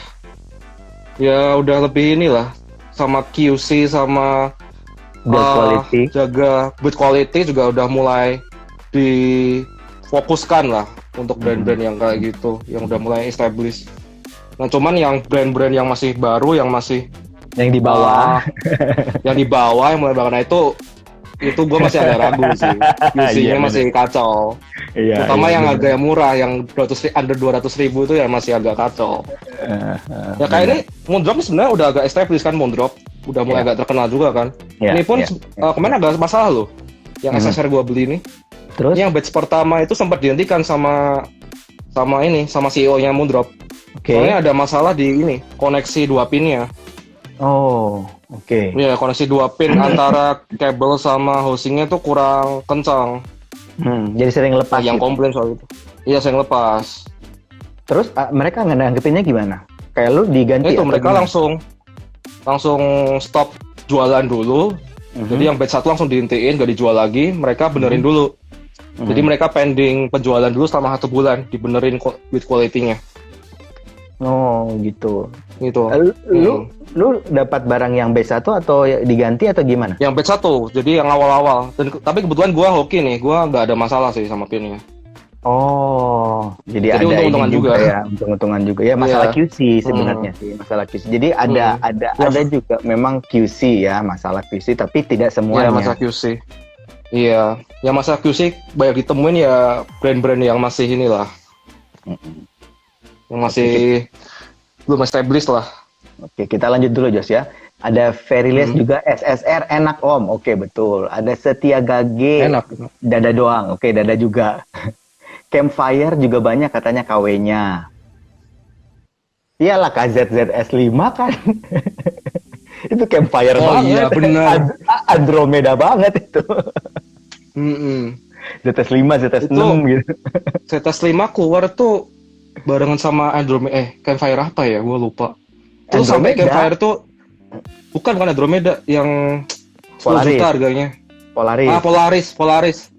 lebih inilah sama QC sama jaga build quality juga udah mulai difokuskan lah untuk brand-brand yang kayak gitu, yang udah mulai established. Nah, cuman yang brand-brand yang masih baru, yang di bawah, yang mulai banget, nah itu gue masih agak ragu sih. QC-nya masih kacau. Terutama yang agak murah, yang under 200 ribu itu ya masih agak kacau. Ya kayak ini Moondrop sebenarnya udah agak established kan, Moondrop udah mulai agak terkenal juga kan. Ini pun kemarin agak masalah loh, yang SSR gue beli ini. Terus? Yang batch pertama itu sempat dihentikan sama CEO-nya Moondrop. Soalnya ada masalah di koneksi 2 pinnya. Iya, koneksi 2 pin antara kabel sama housingnya tuh kurang kencang. Jadi sering lepas. Yang komplain soal itu. Iya, sering lepas. Terus mereka nanggepinnya gimana? Kayak lu diganti? Itu mereka langsung stop jualan dulu. Jadi yang batch 1 langsung dihentiin, gak dijual lagi. Mereka benerin dulu. Jadi mereka pending penjualan dulu selama 1 bulan, dibenerin with quality-nya. Gitu. Lu dapat barang yang batch 1 atau diganti atau gimana? Yang batch 1, jadi yang awal-awal. Tapi kebetulan gua hoki nih, gua nggak ada masalah sih sama pinnya. Jadi ada untung-untungan juga ya, untung-untungan juga ya, masalah QC sebenarnya sih, masalah QC. Jadi ada juga memang QC ya, masalah QC, tapi tidak semuanya. Iya, masalah QC. Iya, yang masalah QC banyak ditemuin ya brand-brand yang masih inilah. Yang masih belum established lah. Oke, kita lanjut dulu Jos ya. Ada Veriles juga, SSR enak Om. Oke, betul. Ada Setia Gage, Enak. dada doang. Oke, dada juga. Campfire juga banyak katanya KW-nya. Iyalah KZZS5 kan. Itu Campfire banget. Iya, benar. Andromeda banget itu. ZS5, ZS6 itu, gitu. ZS5 keluar tuh barengan sama Andromeda. Campfire apa ya? Gue lupa. Terus sampai Campfire tuh bukan Andromeda yang 10 juta harganya. Polaris.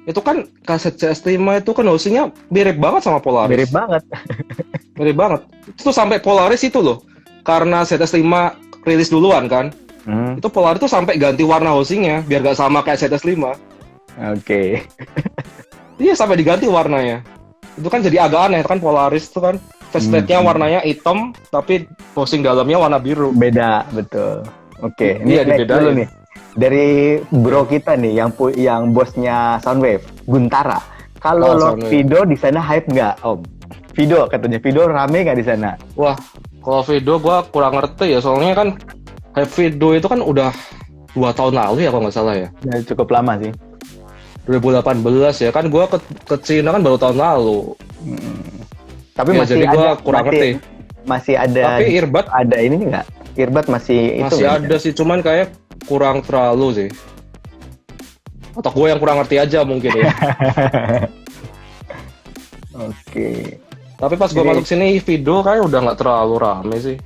Itu kan ZS5 itu kan housingnya mirip banget sama Polaris. Mirip banget. Itu sampai Polaris itu loh. Karena ZS5 rilis duluan kan. Itu Polaris tuh sampai ganti warna housingnya biar gak sama kayak ZS5. Oke. Iya, sampai diganti warnanya. Itu kan jadi agak aneh kan Polaris tuh kan. Faceplate-nya warnanya hitam, tapi housing dalamnya warna biru. Beda, betul. Oke, ini Iya, next dibedain dulu nih. Dari bro kita nih, yang bosnya Soundwave, Guntara. Kalau Lord Vido di sana hype nggak, Om? Vido katanya, Vido rame nggak di sana? Wah, kalau Vido gua kurang ngerti ya, soalnya kan hype Vido itu kan udah 2 tahun lalu ya kalau nggak salah ya. Ya, cukup lama sih. 2018 ya, kan gua ke Cina kan baru tahun lalu. Tapi ya, masih jadi gua ada, kurang ngerti. Masih ada. Tapi earbud ada ini nggak? Earbud masih itu. Masih ada sih, cuman kayak kurang terlalu sih. Atau gue yang kurang ngerti aja mungkin ya. Oke. Tapi pas gue masuk sini Vido kayak udah nggak terlalu rame sih.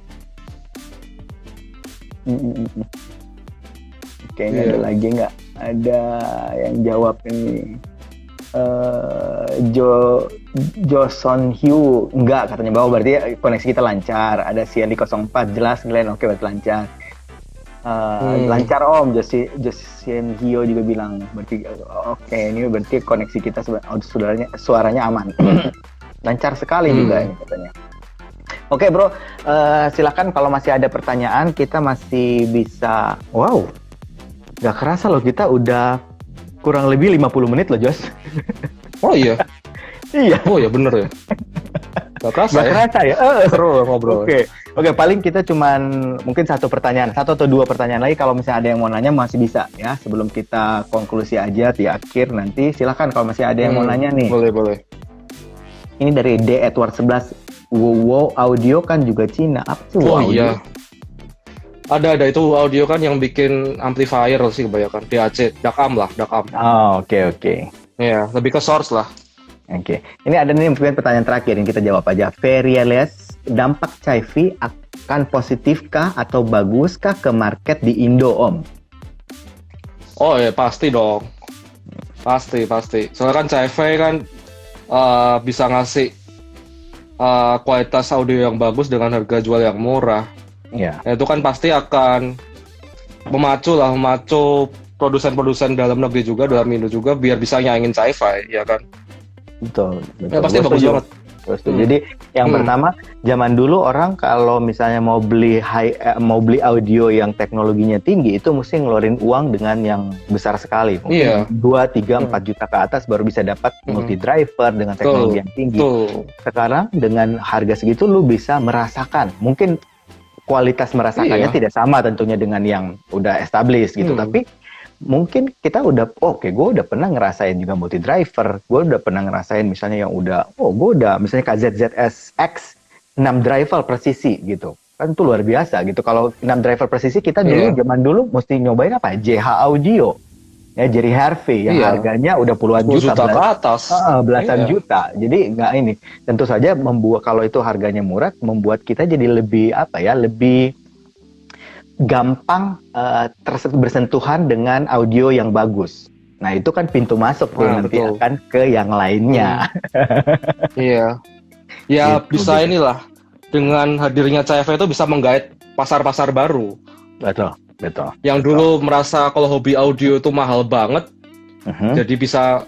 Oke, ini ada lagi nggak? Ada yang jawab ini. Joson Hugh enggak katanya, bahwa berarti koneksi kita lancar. Ada Siali 04 jelas Glenn, oke berarti lancar. Lancar Om. Joson Hugh juga bilang berarti oke, ini berarti koneksi kita suaranya aman. Lancar sekali juga ini katanya. Oke bro, silakan kalau masih ada pertanyaan, kita masih bisa. Wow, gak kerasa loh kita udah kurang lebih 50 menit loh, Jos. Oh iya? Iya. Oh iya, bener ya? Gak kerasa ya? Seru ngobrol. Oke, paling kita cuman mungkin satu atau dua pertanyaan lagi. Kalau misalnya ada yang mau nanya masih bisa ya. Sebelum kita konklusi aja di akhir nanti, silakan kalau masih ada yang mau nanya nih. Boleh. Ini dari D Edward 11. Wow, audio kan juga Cina. Apa sih wow? Oh audio? Iya. Ada itu audio kan yang bikin amplifier sih kebanyakan. DAC, DAC-AM. Oh, oke. Iya, lebih ke source lah. Oke. Ini ada nih mungkin pertanyaan terakhir yang kita jawab aja. Veriles, dampak Chai-Fi akan positifkah atau baguskah ke market di Indo, Om? Oh ya, pasti dong. Pasti. Soalnya kan Chai-Fi kan bisa ngasih kualitas audio yang bagus dengan harga jual yang murah. Iya. Itu kan pasti akan memacu produsen-produsen dalam negeri juga, dalam Indo juga, biar bisa nyaingin Chai-Fi, ya kan? Betul. Ya, pasti bagus banget. Jadi yang pertama, zaman dulu orang kalau misalnya mau beli audio yang teknologinya tinggi, itu mesti ngeluarin uang dengan yang besar sekali. Mungkin 2, 3, 4 juta ke atas baru bisa dapat multi driver dengan teknologi yang tinggi. Sekarang dengan harga segitu lu bisa merasakan. Mungkin kualitas merasakannya tidak sama tentunya dengan yang udah established gitu, tapi mungkin kita udah gue udah pernah ngerasain juga multi driver, gue udah pernah ngerasain misalnya yang gue udah misalnya KZZS X 6 driver presisi gitu kan, itu luar biasa gitu. Kalau 6 driver presisi kita dulu zaman dulu mesti nyobain apa JH Audio ya, Jerry Harvey yang harganya udah puluhan juta ke atas, belasan juta. Jadi nggak ini, tentu saja membuat kalau itu harganya murah membuat kita jadi lebih lebih gampang bersentuhan dengan audio yang bagus. Nah itu kan pintu masuk nanti akan ke yang lainnya. Iya. Ya gitu, bisa inilah dengan hadirnya Chai-Fi itu bisa menggait pasar-pasar baru. Betul. Yang dulu merasa kalau hobi audio itu mahal banget, jadi bisa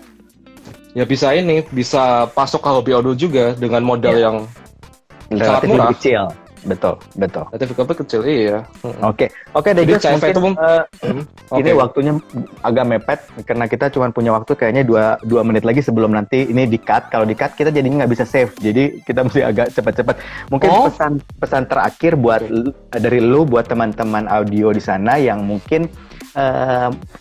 masuk ke hobi audio juga dengan modal yang relatif lebih kecil. betul. Sertifikatnya kecil, iya. Oke deh guys, mungkin ini Okay. waktunya agak mepet karena kita cuma punya waktu kayaknya 2 menit lagi sebelum nanti ini di-cut. Kalau di-cut kita jadinya nggak bisa save, jadi kita mesti agak cepat-cepat. Mungkin pesan terakhir buat dari lu buat teman-teman audio di sana yang mungkin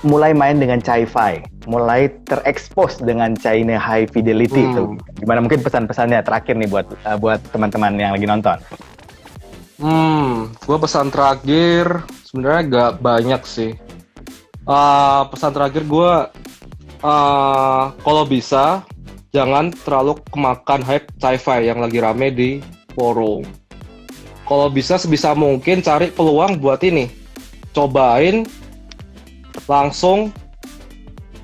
mulai main dengan Chi-Fi, mulai terekspos dengan China High Fidelity itu. Gimana mungkin pesan-pesannya terakhir nih buat teman-teman yang lagi nonton? Gue pesan terakhir sebenarnya gak banyak sih. Pesan terakhir gue, kalau bisa jangan terlalu kemakan hype Chi-Fi yang lagi rame di forum. Kalau bisa sebisa mungkin cari peluang buat ini, cobain langsung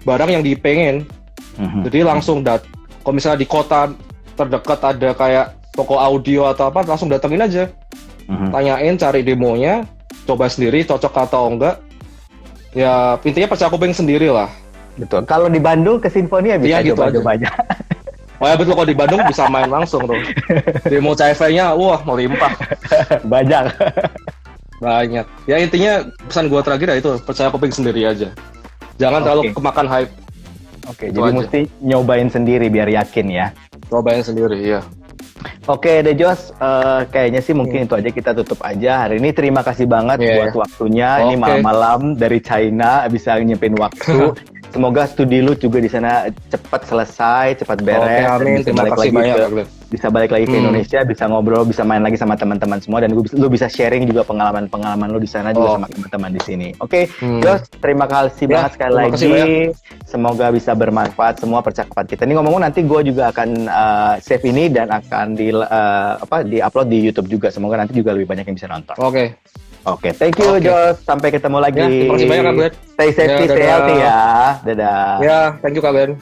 barang yang dipengen. Jadi langsung kalau misalnya di kota terdekat ada kayak toko audio atau apa, langsung datengin aja. Tanyain, cari demonya, coba sendiri cocok atau enggak. Ya intinya percaya kuping sendiri lah. Betul. Kalau di Bandung ke Sinfonia bisa gitu coba-coba aja. Oh ya betul, kalau di Bandung bisa main langsung tuh. Demo Chi-Fi-nya wah melimpah. Banyak. Ya intinya pesan gua terakhir ya itu, percaya kuping sendiri aja. Jangan terlalu kemakan hype. Jadi mesti nyobain sendiri biar yakin ya. Cobain sendiri ya. Oke deh Jos, kayaknya sih mungkin itu aja, kita tutup aja hari ini. Terima kasih banget buat waktunya. Ini malam-malam dari China bisa nyempin waktu. Semoga studi lu juga di sana cepat selesai, cepat beres. Amin. Terima kasih banyak. Bisa balik lagi ke Indonesia, bisa ngobrol, bisa main lagi sama teman-teman semua, dan lu bisa sharing juga pengalaman-pengalaman lu di sana juga sama teman-teman di sini. Oke, Jos, terima kasih banget sekali lagi. Semoga bisa bermanfaat semua percakapan kita. Ini ngomong-ngomong nanti gue juga akan save ini dan akan di-upload di YouTube juga. Semoga nanti juga lebih banyak yang bisa nonton. Oke, thank you Jos. Sampai ketemu lagi. Terima kasih banyak Kak Glenn. Stay safety, stay healthy ya. Dadah. Ya, thank you Kak Glenn.